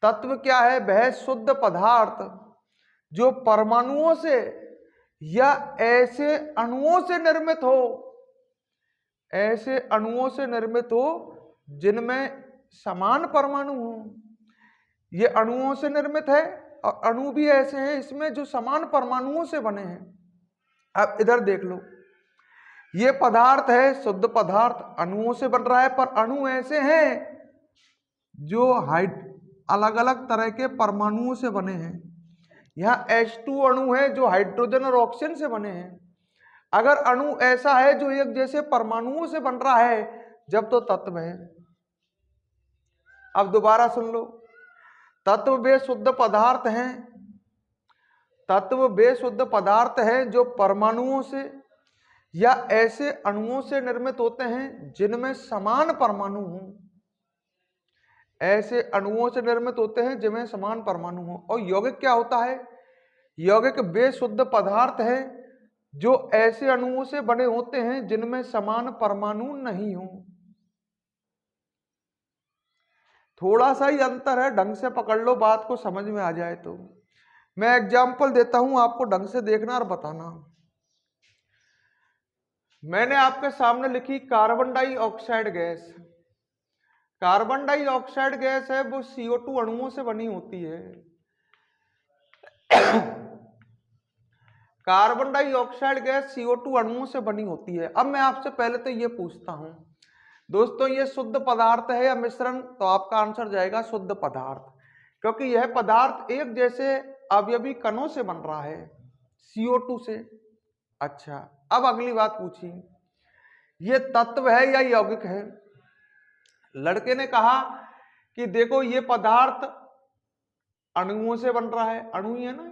तत्व क्या है? वह शुद्ध पदार्थ जो परमाणुओं से या ऐसे अणुओं से निर्मित हो, ऐसे अणुओं से निर्मित हो जिनमें समान परमाणु हो। ये अणुओं से निर्मित है और अणु भी ऐसे हैं इसमें जो समान परमाणुओं से बने हैं। अब इधर देख लो, ये पदार्थ है शुद्ध पदार्थ, अणुओं से बन रहा है, पर अणु ऐसे हैं जो अलग अलग तरह के परमाणुओं से बने हैं। यहाँ H2 अणु है जो हाइड्रोजन और ऑक्सीजन से बने हैं। अगर अणु ऐसा है जो एक जैसे परमाणुओं से बन रहा है जब तो तत्व है। अब दोबारा सुन लो, तत्व वे शुद्ध पदार्थ हैं, तत्व वे शुद्ध पदार्थ हैं जो परमाणुओं से या ऐसे अणुओं से निर्मित होते हैं जिनमें समान परमाणु हो। ऐसे अणुओं से निर्मित होते हैं जिनमें समान परमाणु हो। और यौगिक क्या होता है? यौगिक वे शुद्ध पदार्थ है जो ऐसे अणुओं से बने होते हैं जिनमें समान परमाणु नहीं हो। थोड़ा सा ही अंतर है, ढंग से पकड़ लो, बात को समझ में आ जाए तो। मैं एग्जाम्पल देता हूं, आपको ढंग से देखना और बताना। मैंने आपके सामने लिखी carbon dioxide gas. Carbon dioxide gas है वो CO2 अणुओं से बनी होती है। कार्बन डाइऑक्साइड गैस CO2 अणुओं से बनी होती है। अब मैं आपसे पहले तो ये पूछता हूं दोस्तों, ये शुद्ध पदार्थ है या मिश्रण? तो आपका आंसर जाएगा शुद्ध पदार्थ, क्योंकि यह पदार्थ एक जैसे अवयवी कणों से बन रहा है, CO2 से। अच्छा, अब अगली बात पूछी, ये तत्व है या यौगिक है? लड़के ने कहा कि देखो ये पदार्थ अणुओं से बन रहा है, अणु ही है ना,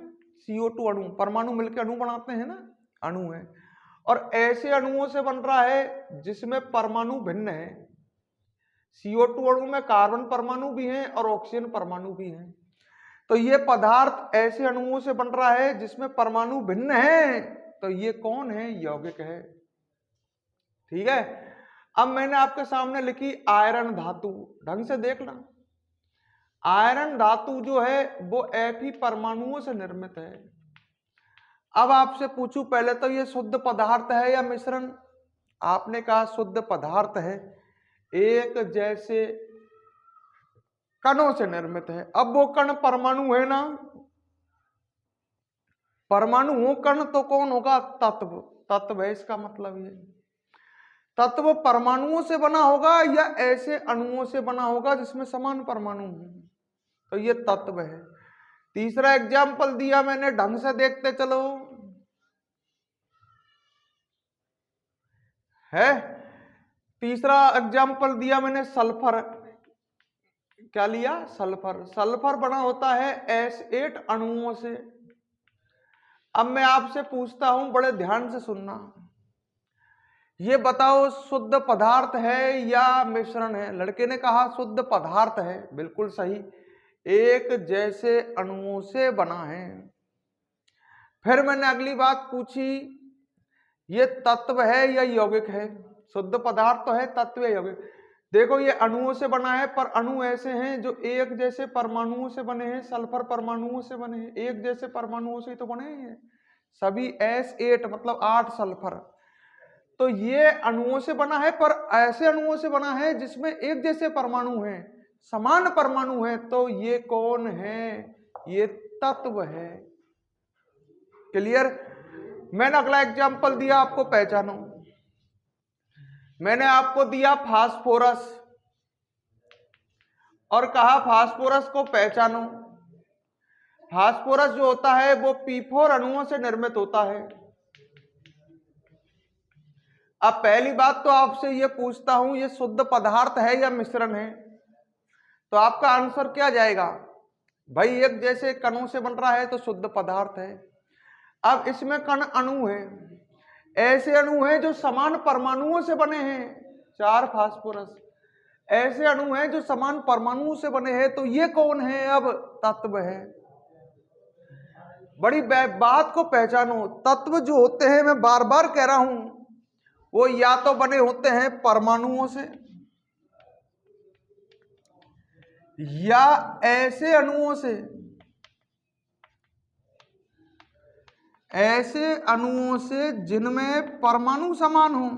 CO2 अणु, परमाणु मिलकर अणु बनाते हैं ना, अणु है। और ऐसे अणुओं से बन रहा है जिसमें परमाणु भिन्न है। CO2 अणु में कार्बन परमाणु भी हैं और ऑक्सीजन परमाणु भी हैं। तो ये पदार्थ ऐसे अणुओं से बन रहा है जिसमें परमाणु भिन्न है, तो ये कौन है? यौगिक है। ठीक है। अब मैंने आपके सामने लिखी आयरन धातु, ढंग से देखना। आयरन धातु जो है वो Fe परमाणुओं से निर्मित है। अब आपसे पूछूं, पहले तो ये शुद्ध पदार्थ है या मिश्रण? आपने कहा शुद्ध पदार्थ है, एक जैसे कणों से निर्मित है। अब वो कण परमाणु है ना, परमाणु हो कण तो कौन होगा? तत्व। तत्व है, इसका मतलब ये तत्व परमाणुओं से बना होगा या ऐसे अणुओं से बना होगा जिसमें समान परमाणु हो, तो ये तत्व है। तीसरा एग्जाम्पल दिया मैंने, ढंग से देखते चलो, है तीसरा एग्जाम्पल दिया मैंने सल्फर। क्या लिया? सल्फर। सल्फर बना होता है S8 अणुओं से। अब मैं आपसे पूछता हूं, बड़े ध्यान से सुनना, ये बताओ शुद्ध पदार्थ है या मिश्रण है? लड़के ने कहा शुद्ध पदार्थ है, बिल्कुल सही, एक जैसे अणुओं से बना है। फिर मैंने अगली बात पूछी, ये तत्व है या यौगिक है? शुद्ध पदार्थ तो है, तत्व या यौगिक? देखो ये अणुओं से बना है, पर अणु ऐसे हैं जो एक जैसे परमाणुओं से बने हैं। सल्फर परमाणुओं से बने हैं, एक जैसे परमाणुओं से ही तो बने हैं सभी। S8 मतलब 8 सल्फर। तो ये अणुओं से बना है, पर ऐसे अणुओं से बना है जिसमें एक जैसे परमाणु हैं, समान परमाणु हैं। तो ये कौन है? ये तत्व है। क्लियर? मैंने अगला एग्जाम्पल दिया, आपको पहचानो। मैंने आपको दिया फास्फोरस और कहा फास्फोरस को पहचानो। फास्फोरस जो होता है वो P4 अणुओं से निर्मित होता है। अब पहली बात तो आपसे ये पूछता हूं, ये शुद्ध पदार्थ है या मिश्रण है? तो आपका आंसर क्या जाएगा? भाई एक जैसे कणों से बन रहा है तो शुद्ध पदार्थ है। अब इसमें कण अणु है, ऐसे अणु हैं जो समान परमाणुओं से बने हैं, 4 फास्फोरस। ऐसे अणु हैं जो समान परमाणुओं से बने हैं, तो ये कौन है? अब तत्व है। बड़ी बात को पहचानो, तत्व जो होते हैं, मैं बार बार कह रहा हूं, वो या तो बने होते हैं परमाणुओं से या ऐसे अणुओं से, ऐसे अणुओं से जिनमें परमाणु समान हो।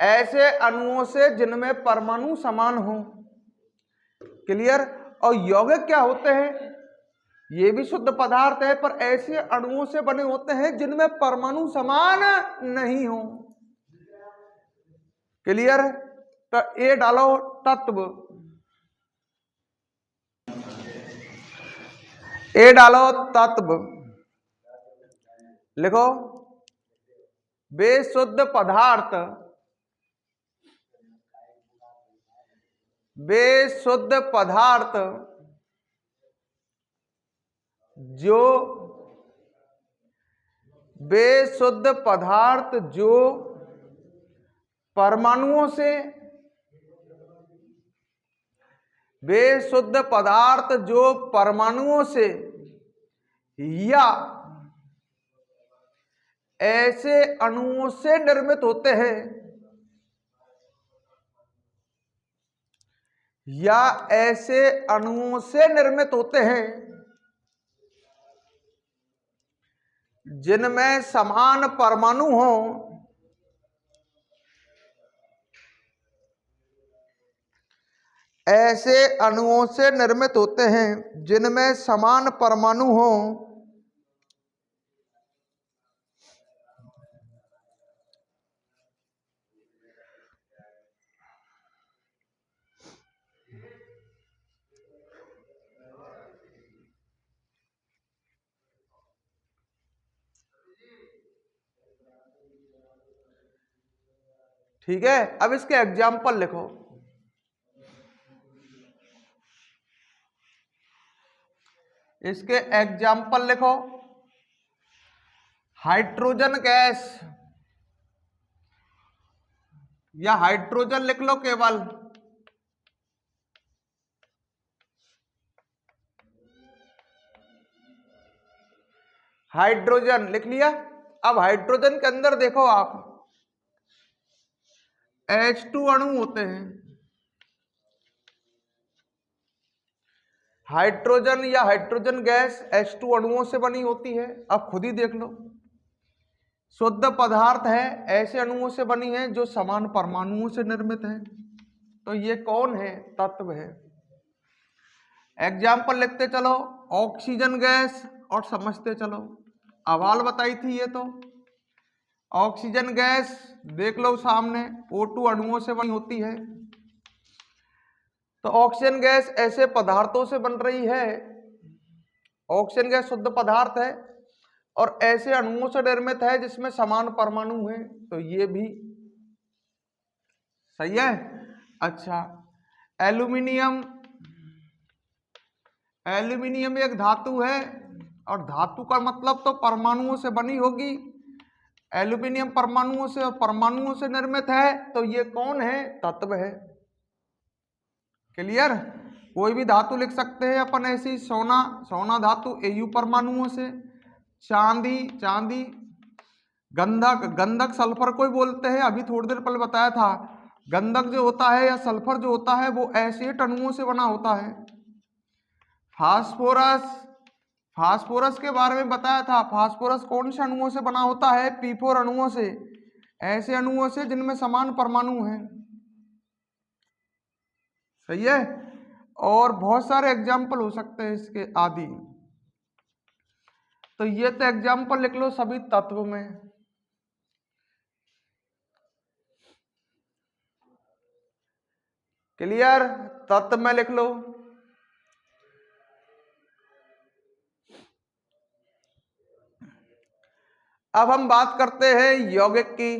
ऐसे अणुओं से जिनमें परमाणु समान हो। क्लियर? और यौगिक क्या होते हैं? ये भी शुद्ध पदार्थ है, पर ऐसे अणुओं से बने होते हैं जिनमें परमाणु समान नहीं हो। क्लियर? तो ए डालो तत्व, ए डालो तत्व, लिखो बेशुद्ध पदार्थ, बेशुद्ध पदार्थ जो, बेशुद्ध पदार्थ जो परमाणुओं से, बेशुद्ध पदार्थ जो परमाणुओं से या ऐसे अणुओं से निर्मित होते हैं, या ऐसे अणुओं से निर्मित होते हैं जिनमें समान परमाणु हो। ऐसे अणुओं से निर्मित होते हैं जिनमें समान परमाणु हो। ठीक है? अब इसके एग्जाम्पल लिखो। इसके एग्जाम्पल लिखो। हाइड्रोजन गैस, या हाइड्रोजन लिख लो केवल। हाइड्रोजन लिख लिया। अब हाइड्रोजन के अंदर देखो आप H2 अणु होते हैं। हाइड्रोजन या हाइड्रोजन गैस H2 अणुओं से बनी होती है। अब खुद ही देख लो, शुद्ध पदार्थ है, ऐसे अणुओं से बनी है जो समान परमाणुओं से निर्मित है। तो ये कौन है? तत्व है। एग्जाम्पल लिखते चलो, ऑक्सीजन गैस, और समझते चलो। अवाल बताई थी ये तो। ऑक्सीजन गैस देख लो सामने, O2 अणुओं से बनी होती है। तो ऑक्सीजन गैस ऐसे पदार्थों से बन रही है, ऑक्सीजन गैस शुद्ध पदार्थ है और ऐसे अणुओं से निर्मित है जिसमें समान परमाणु है। तो ये भी सही है। अच्छा, एल्यूमिनियम, एल्यूमिनियम एक धातु है और धातु का मतलब तो परमाणुओं से बनी होगी। एल्यूमिनियम परमाणुओं से और परमाणुओं से निर्मित है। तो ये कौन है? तत्व है। क्लियर? कोई भी धातु लिख सकते हैं अपन ऐसी, सोना, सोना धातु Au परमाणुओं से, चांदी, चांदी, गंधक, गंधक सल्फर को ही बोलते हैं, अभी थोड़ी देर पहले बताया था। गंधक जो होता है या सल्फर जो होता है वो एसिड अणुओं से बना होता है। फास्फोरस, फास्फोरस के बारे में बताया था। फास्फोरस कौन से अणुओं से बना होता है? P4 अणुओं से, ऐसे अणुओं से जिनमें समान परमाणु हैं। सही है। और बहुत सारे एग्जाम्पल हो सकते हैं इसके आदि। तो ये तो एग्जाम्पल लिख लो सभी तत्व में। क्लियर? तत्व में लिख लो। अब हम बात करते हैं यौगिक की।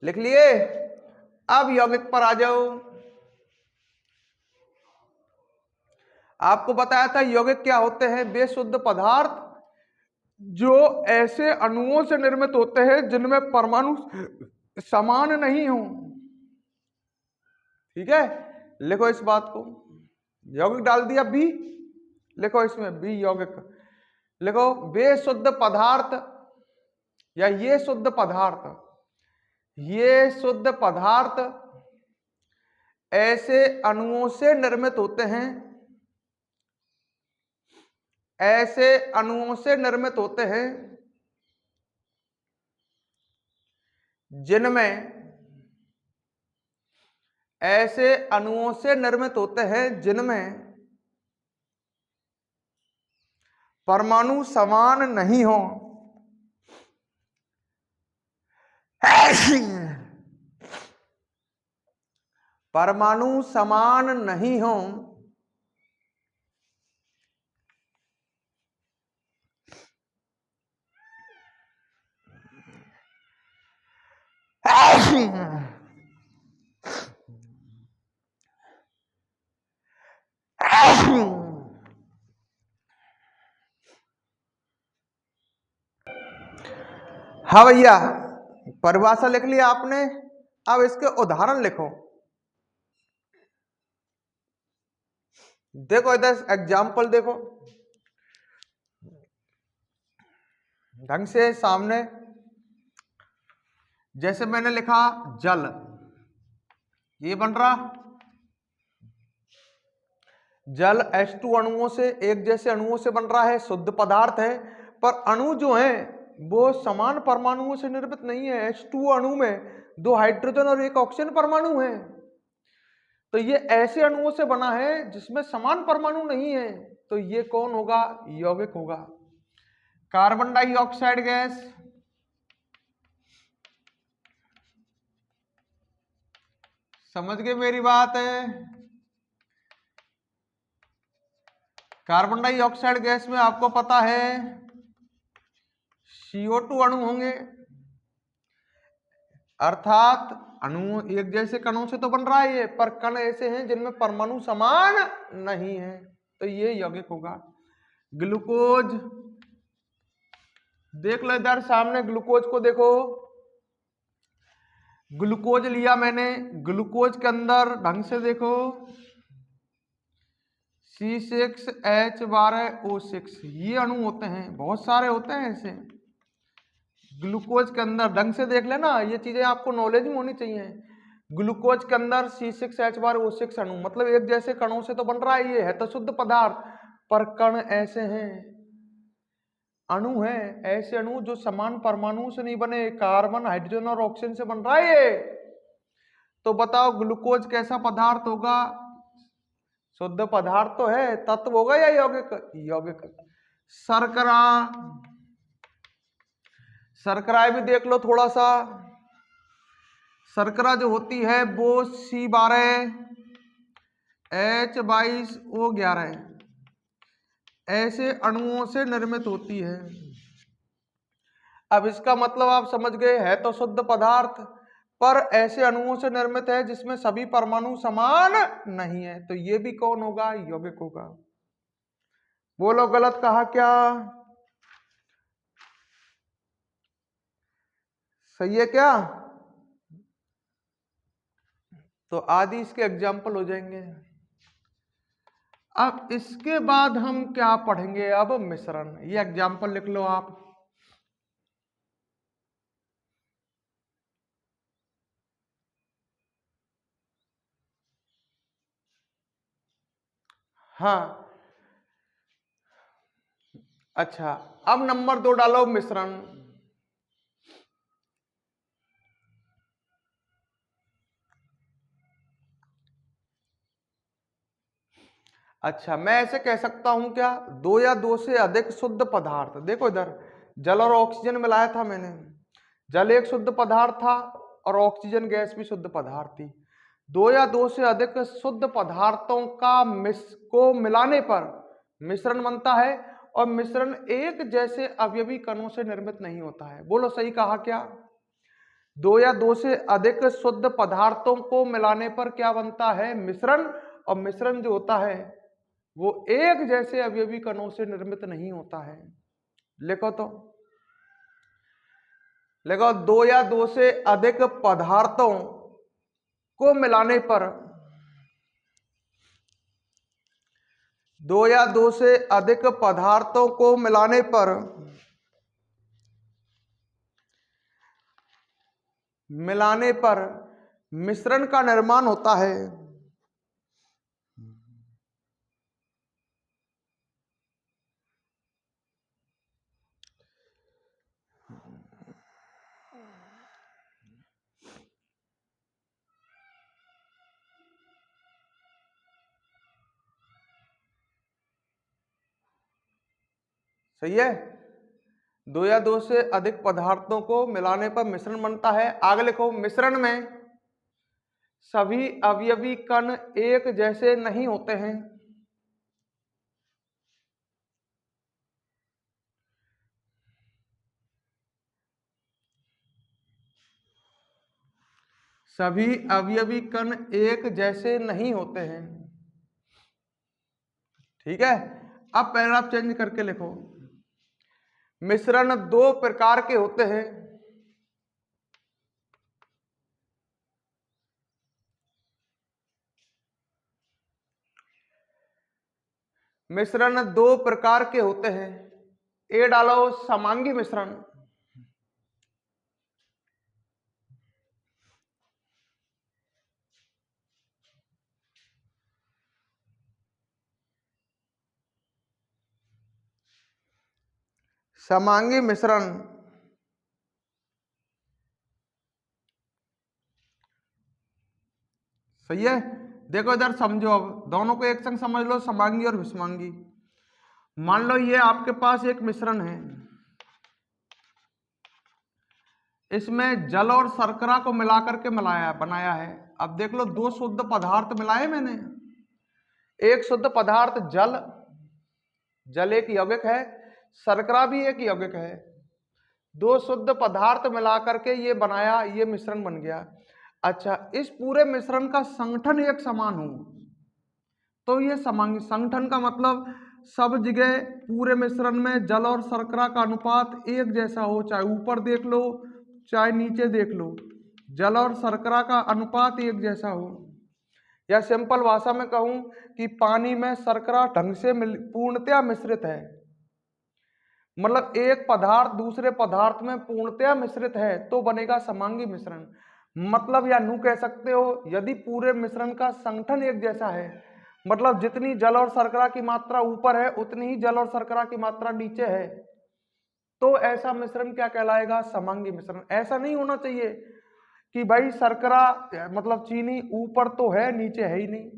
लिख लिए? अब यौगिक पर आ जाओ। आपको बताया था यौगिक क्या होते हैं? वे शुद्ध पदार्थ जो ऐसे अणुओं से निर्मित होते हैं जिनमें परमाणु समान नहीं हो। ठीक है, लिखो इस बात को। यौगिक डाल दिया बी, लिखो इसमें बी यौगिक। लिखो वे शुद्ध पदार्थ या ये शुद्ध पदार्थ, ये शुद्ध पदार्थ ऐसे अणुओं से निर्मित होते हैं, ऐसे अणुओं से निर्मित होते हैं जिनमें, ऐसे अणुओं से निर्मित होते हैं जिनमें परमाणु समान नहीं हो। परमाणु समान नहीं हो हाँ भैया, परिभाषा लिख लिया आपने। अब इसके उदाहरण लिखो। देखो इधर एग्जाम्पल देखो ढंग से सामने। जैसे मैंने लिखा जल, ये बन रहा जल H2 अणुओं से, एक जैसे अणुओं से बन रहा है, शुद्ध पदार्थ है। पर अणु जो है वो समान परमाणुओं से निर्मित नहीं है। H2 अणु में 2 हाइड्रोजन और 1 ऑक्सीजन परमाणु है। तो ये ऐसे अणुओं से बना है जिसमें समान परमाणु नहीं है। तो ये कौन होगा? यौगिक होगा। कार्बन डाइऑक्साइड गैस, समझ गए मेरी बात है? कार्बन डाइऑक्साइड गैस में आपको पता है CO2 अणु होंगे, अर्थात अणु एक जैसे कणों से तो बन रहा है ये, पर कण ऐसे हैं जिनमें परमाणु समान नहीं है। तो ये यौगिक होगा। ग्लूकोज, देख लो इधर सामने, ग्लूकोज को देखो। ग्लूकोज लिया मैंने, ग्लूकोज के अंदर ढंग से देखो C6H12O6 ये अणु होते हैं, बहुत सारे होते हैं ऐसे ग्लूकोज के अंदर। ढंग से देख लेना, ये चीजें आपको नॉलेज में होनी चाहिए। ग्लूकोज के अंदर C6H12O6 अणु, मतलब एक जैसे कणों से तो बन रहा है, ये है तो शुद्ध पदार्थ, पर कण ऐसे हैं, अणु है ऐसे अणु जो समान परमाणु से नहीं बने, कार्बन हाइड्रोजन और ऑक्सीजन से बन रहा है ये। तो बताओ ग्लूकोज कैसा पदार्थ होगा? शुद्ध पदार्थ तो है, तत्व होगा या यौगिक? यौगिक। शर्करा, शर्करा भी देख लो थोड़ा सा। शर्करा जो होती है वो C12H22O11 ऐसे अणुओं से निर्मित होती है। अब इसका मतलब आप समझ गए, है तो शुद्ध पदार्थ पर ऐसे अणुओं से निर्मित है जिसमें सभी परमाणु समान नहीं है, तो ये भी कौन होगा? यौगिक होगा। बोलो गलत कहा क्या? सही है क्या? तो आदि इसके एग्जाम्पल हो जाएंगे। अब इसके बाद हम क्या पढ़ेंगे? अब मिश्रण। ये एग्जाम्पल लिख लो आप। हाँ अच्छा, अब नंबर 2 डालो मिश्रण। अच्छा, मैं ऐसे कह सकता हूं क्या? 2 या 2 से अधिक शुद्ध पदार्थ। देखो इधर जल और ऑक्सीजन मिलाया था मैंने, जल एक शुद्ध पदार्थ था और ऑक्सीजन गैस भी शुद्ध पदार्थ थी। 2 या 2 से अधिक शुद्ध पदार्थों को मिलाने पर मिश्रण बनता है, और मिश्रण एक जैसे अवयवी कणों से निर्मित नहीं होता है। बोलो सही कहा क्या? 2 या 2 से अधिक शुद्ध पदार्थों को मिलाने पर क्या बनता है? मिश्रण। और मिश्रण जो होता है वो एक जैसे अवयवी कणों से निर्मित नहीं होता है। लिखो तो, लिखो 2 या 2 से अधिक पदार्थों को मिलाने पर, 2 या 2 से अधिक पदार्थों को मिलाने पर मिश्रण का निर्माण होता है। सही है? 2 या 2 से अधिक पदार्थों को मिलाने पर मिश्रण बनता है। आगे लिखो, मिश्रण में सभी अवयवी कण एक जैसे नहीं होते हैं। सभी अवयवी कण एक जैसे नहीं होते हैं। ठीक है, अब पैराग्राफ चेंज करके लिखो। मिश्रण 2 प्रकार के होते हैं। मिश्रण 2 प्रकार के होते हैं। ए डालो समांगी मिश्रण। समांगी मिश्रण सही है। देखो इधर समझो, अब दोनों को एक संग समझ लो, समांगी और विषमांगी। मान लो ये आपके पास एक मिश्रण है, इसमें जल और शर्करा को मिलाकर के बनाया है। अब देख लो 2 शुद्ध पदार्थ मिलाए मैंने। एक शुद्ध पदार्थ जल, जल एक यौगिक है, शर्करा भी एक यौगिक है। 2 शुद्ध पदार्थ मिलाकर के ये बनाया, ये मिश्रण बन गया। अच्छा, इस पूरे मिश्रण का संगठन एक समान हो तो ये समांगी। संगठन का मतलब सब जगह पूरे मिश्रण में जल और शर्करा का अनुपात एक जैसा हो, चाहे ऊपर देख लो चाहे नीचे देख लो, जल और शर्करा का अनुपात एक जैसा हो। या सिंपल भाषा में कहूं कि पानी में शर्करा ढंग से पूर्णतया मिश्रित है, मतलब एक पदार्थ दूसरे पदार्थ में पूर्णतया मिश्रित है तो बनेगा समांगी मिश्रण। मतलब या यूं कह सकते हो, यदि पूरे मिश्रण का संगठन एक जैसा है, मतलब जितनी जल और शर्करा की मात्रा ऊपर है उतनी ही जल और शर्करा की मात्रा नीचे है, तो ऐसा मिश्रण क्या कहलाएगा? समांगी मिश्रण। ऐसा नहीं होना चाहिए कि भाई शर्करा मतलब चीनी ऊपर तो है नीचे है ही नहीं,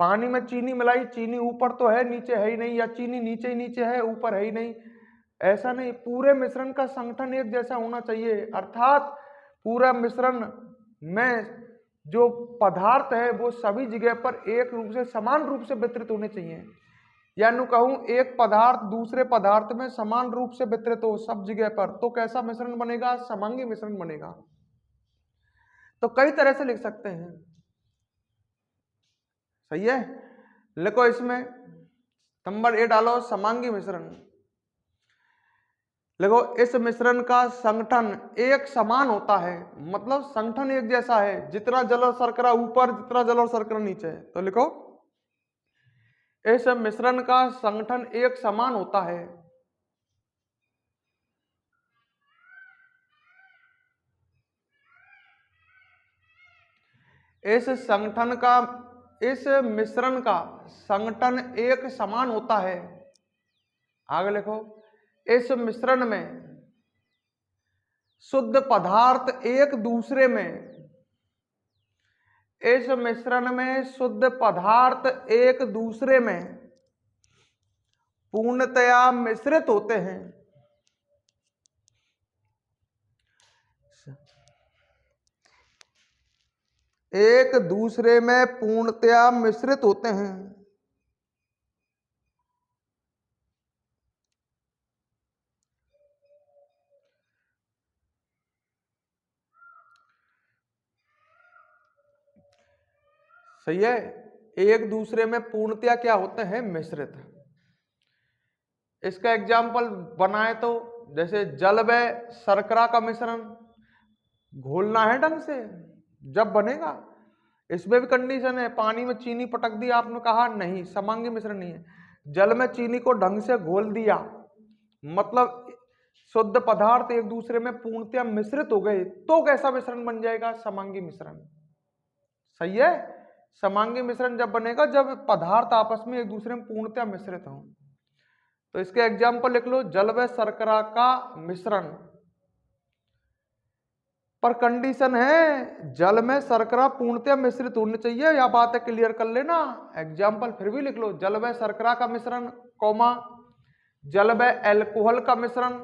पानी में चीनी मिलाई, चीनी ऊपर तो है नीचे है ही नहीं, या चीनी नीचे ही नीचे है ऊपर है ही नहीं, ऐसा नहीं। पूरे मिश्रण का संगठन एक जैसा होना चाहिए, अर्थात पूरा मिश्रण में जो पदार्थ है वो सभी जगह पर एक रूप से समान रूप से वितरित होने चाहिए, यानी कहूं एक पदार्थ दूसरे पदार्थ में समान रूप से वितरित हो सब जगह पर, तो कैसा मिश्रण बनेगा? समांगी मिश्रण बनेगा। तो कई तरह से लिख सकते हैं, सही है। लिखो इसमें नंबर ए डालो, समांगी मिश्रण। देखो इस मिश्रण का संगठन एक समान होता है, मतलब संगठन एक जैसा है, जितना जल और शर्करा ऊपर जितना जल और शर्करा नीचे है। तो लिखो इस मिश्रण का संगठन एक समान होता है, इस मिश्रण का संगठन एक समान होता है। आगे लिखो इस मिश्रण में शुद्ध पदार्थ एक दूसरे में, इस मिश्रण में शुद्ध पदार्थ एक दूसरे में पूर्णतया मिश्रित होते हैं, एक दूसरे में पूर्णतया मिश्रित होते हैं। सही है, एक दूसरे में पूर्णतया क्या होते हैं? मिश्रित। इसका एग्जाम्पल बनाए तो जैसे जल व शर्करा का मिश्रण घोलना है ढंग से जब बनेगा, इसमें भी कंडीशन है। पानी में चीनी पटक दी आपने, कहा नहीं, समांगी मिश्रण नहीं है। जल में चीनी को ढंग से घोल दिया, मतलब शुद्ध पदार्थ एक दूसरे में पूर्णतया मिश्रित हो गए, तो कैसा मिश्रण बन जाएगा? समांगी मिश्रण। सही है, समांगी मिश्रण जब बनेगा जब पदार्थ आपस में एक दूसरे में पूर्णतया मिश्रित हो। तो इसके एग्जाम्पल लिख लो, जल व शर्करा का मिश्रण, पर कंडीशन है जल में शर्करा पूर्णतया मिश्रित होनी चाहिए, या बात है क्लियर कर लेना। एग्जाम्पल फिर भी लिख लो, जल व शर्करा का मिश्रण, कौमा जल व एल्कोहल का मिश्रण।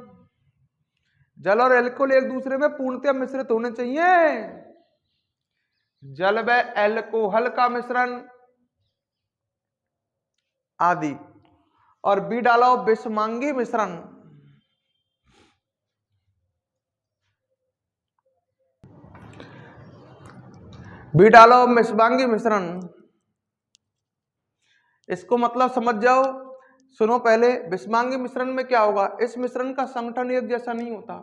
जल और एल्कोहल एक दूसरे में पूर्णतया मिश्रित होने चाहिए, जल व एल्कोहल का मिश्रण आदि। और बी डालो विषमांगी मिश्रण, बी डालो विषमांगी मिश्रण। इसको मतलब समझ जाओ, सुनो पहले। विषमांगी मिश्रण में क्या होगा? इस मिश्रण का संगठन एक जैसा नहीं होता,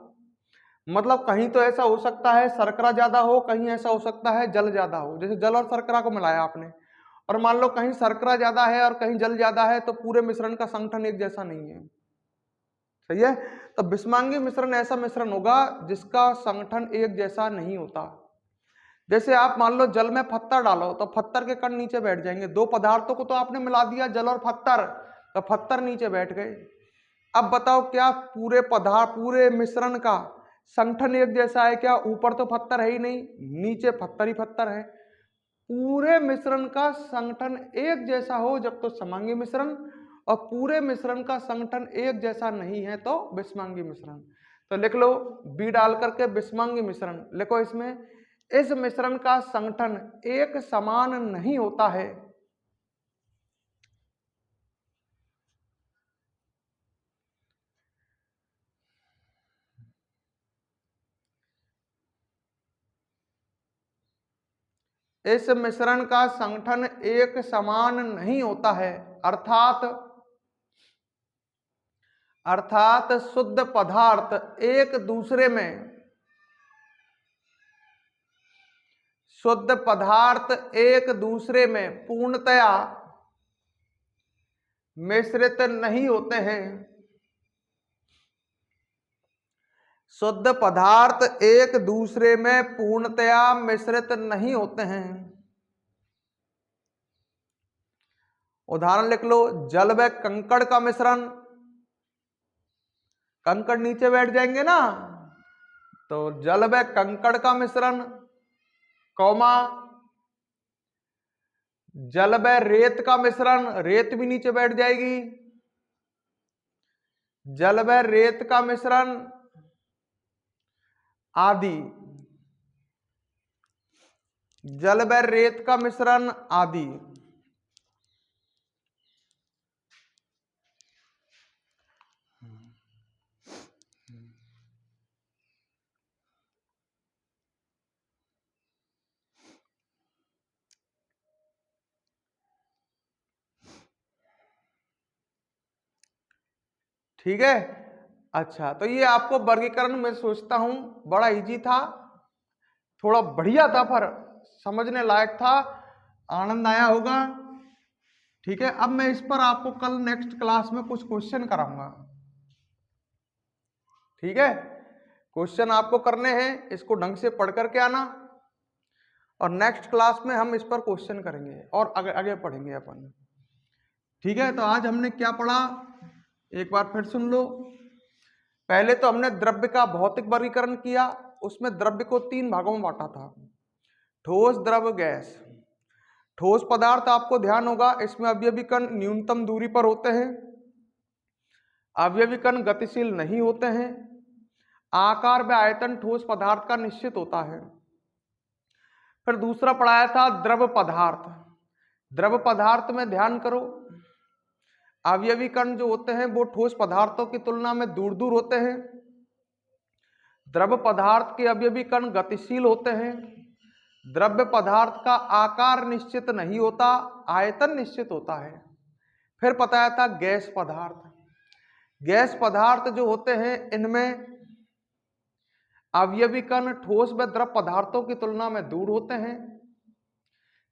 मतलब कहीं तो ऐसा हो सकता है शर्करा ज्यादा हो, कहीं ऐसा हो सकता है जल ज्यादा हो। जैसे जल और शर्करा को मिलाया आपने, और मान लो कहीं शर्करा ज्यादा है और कहीं जल ज्यादा है, तो पूरे मिश्रण का संगठन एक जैसा नहीं है। सही है, तो विषमांगी मिश्रण ऐसा मिश्रण होगा जिसका संगठन एक जैसा नहीं होता। जैसे आप मान लो जल में पत्थर डालो तो पत्थर के कण नीचे बैठ जाएंगे, दो पदार्थों को तो आपने मिला दिया, जल और पत्थर, तो पत्थर नीचे बैठ गए। अब बताओ क्या पूरे मिश्रण का संगठन एक जैसा है? क्या ऊपर तो पत्थर है ही नहीं, नीचे पत्थर ही पत्थर है। पूरे मिश्रण का संगठन एक जैसा हो जब तो समांगी मिश्रण, और पूरे मिश्रण का संगठन एक जैसा नहीं है तो विषमांगी मिश्रण। तो लिख लो बी डाल करके विषमांगी मिश्रण। लिखो इसमें इस मिश्रण का संगठन एक समान नहीं होता है, इस मिश्रण का संगठन एक समान नहीं होता है, अर्थात शुद्ध पदार्थ एक दूसरे में शुद्ध पदार्थ एक दूसरे में पूर्णतया मिश्रित नहीं होते हैं। शुद्ध पदार्थ एक दूसरे में पूर्णतया मिश्रित नहीं होते हैं। उदाहरण लिख लो, जल व कंकड़ का मिश्रण। कंकड़ नीचे बैठ जाएंगे ना, तो जल व कंकड़ का मिश्रण, कौमा जल व रेत का मिश्रण, रेत भी नीचे बैठ जाएगी, जल व रेत का मिश्रण आदि, जल व रेत का मिश्रण आदि। ठीक है। अच्छा, तो ये आपको वर्गीकरण मैं सोचता हूं बड़ा इजी था, थोड़ा बढ़िया था, पर समझने लायक था, आनंद आया होगा। ठीक है, अब मैं इस पर आपको कल नेक्स्ट क्लास में कुछ क्वेश्चन कराऊंगा। ठीक है, क्वेश्चन आपको करने हैं, इसको ढंग से पढ़ करके आना, और नेक्स्ट क्लास में हम इस पर क्वेश्चन करेंगे और आगे पढ़ेंगे अपन। ठीक है, तो आज हमने क्या पढ़ा एक बार फिर सुन लो। पहले तो हमने द्रव्य का भौतिक वर्गीकरण किया, उसमें द्रव्य को 3 भागों में बांटा था, ठोस, द्रव, गैस। ठोस पदार्थ आपको ध्यान होगा, इसमें अवयवी कण न्यूनतम दूरी पर होते हैं, अवयवी कण गतिशील नहीं होते हैं, आकार व आयतन ठोस पदार्थ का निश्चित होता है। फिर दूसरा पढ़ाया था द्रव पदार्थ। द्रव पदार्थ में ध्यान करो, अवयवी कण जो होते हैं वो ठोस पदार्थों की तुलना में दूर दूर होते हैं। द्रव पदार्थ के अवयवी कण गतिशील होते हैं। द्रव्य पदार्थ का आकार निश्चित नहीं होता, आयतन निश्चित होता है। फिर बताया था गैस पदार्थ। गैस पदार्थ जो होते हैं इनमें अवयवी कण ठोस व द्रव पदार्थों की तुलना में दूर होते हैं।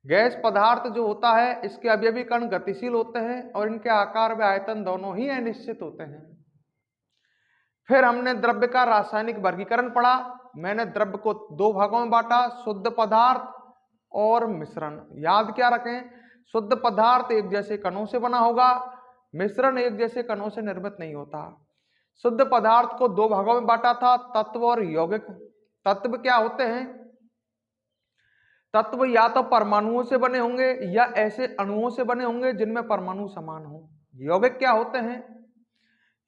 गैस पदार्थ जो होता है इसके अवयवी कण गतिशील होते हैं और इनके आकार व आयतन दोनों ही अनिश्चित होते हैं। फिर हमने द्रव्य का रासायनिक वर्गीकरण पढ़ा। मैंने द्रव्य को 2 भागों में बांटा, शुद्ध पदार्थ और मिश्रण। याद क्या रखें, शुद्ध पदार्थ एक जैसे कणों से बना होगा, मिश्रण एक जैसे कणों से निर्मित नहीं होता। शुद्ध पदार्थ को 2 भागों में बांटा था, तत्व और यौगिक। तत्व क्या होते हैं, तत्व या तो परमाणुओं से बने होंगे या ऐसे अणुओं से बने होंगे जिनमें परमाणु समान हो। यौगिक क्या होते हैं,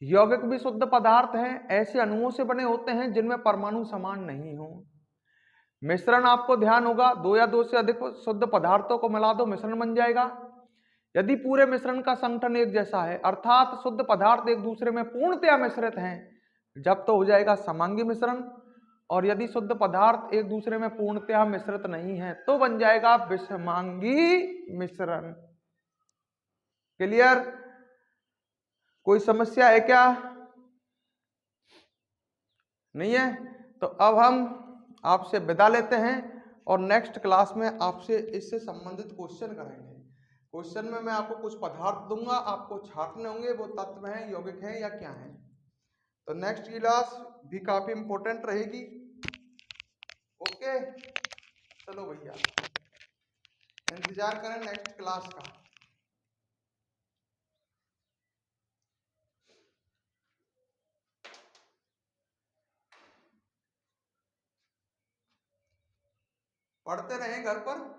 यौगिक भी शुद्ध पदार्थ हैं, ऐसे अणुओं से बने होते हैं जिनमें परमाणु समान नहीं हो। मिश्रण आपको ध्यान होगा, 2 या 2 से अधिक शुद्ध पदार्थों को मिला दो, मिश्रण बन जाएगा। यदि पूरे मिश्रण का संगठन एक जैसा है, अर्थात शुद्ध पदार्थ एक दूसरे में पूर्णतया मिश्रित हैं, जब तो हो जाएगा समांगी मिश्रण। और यदि शुद्ध पदार्थ एक दूसरे में पूर्णतया मिश्रित नहीं है तो बन जाएगा विषमांगी मिश्रण। क्लियर? कोई समस्या है क्या? नहीं है? तो अब हम आपसे विदा लेते हैं और नेक्स्ट क्लास में आपसे इससे संबंधित क्वेश्चन करेंगे। क्वेश्चन में मैं आपको कुछ पदार्थ दूंगा, आपको छांटने होंगे, वो तत्व हैं, यौगिक हैं या क्या हैं। तो नेक्स्ट क्लास भी काफी इंपॉर्टेंट रहेगी। ओके, चलो भैया, इंतजार करें नेक्स्ट क्लास का। पढ़ते रहें घर पर।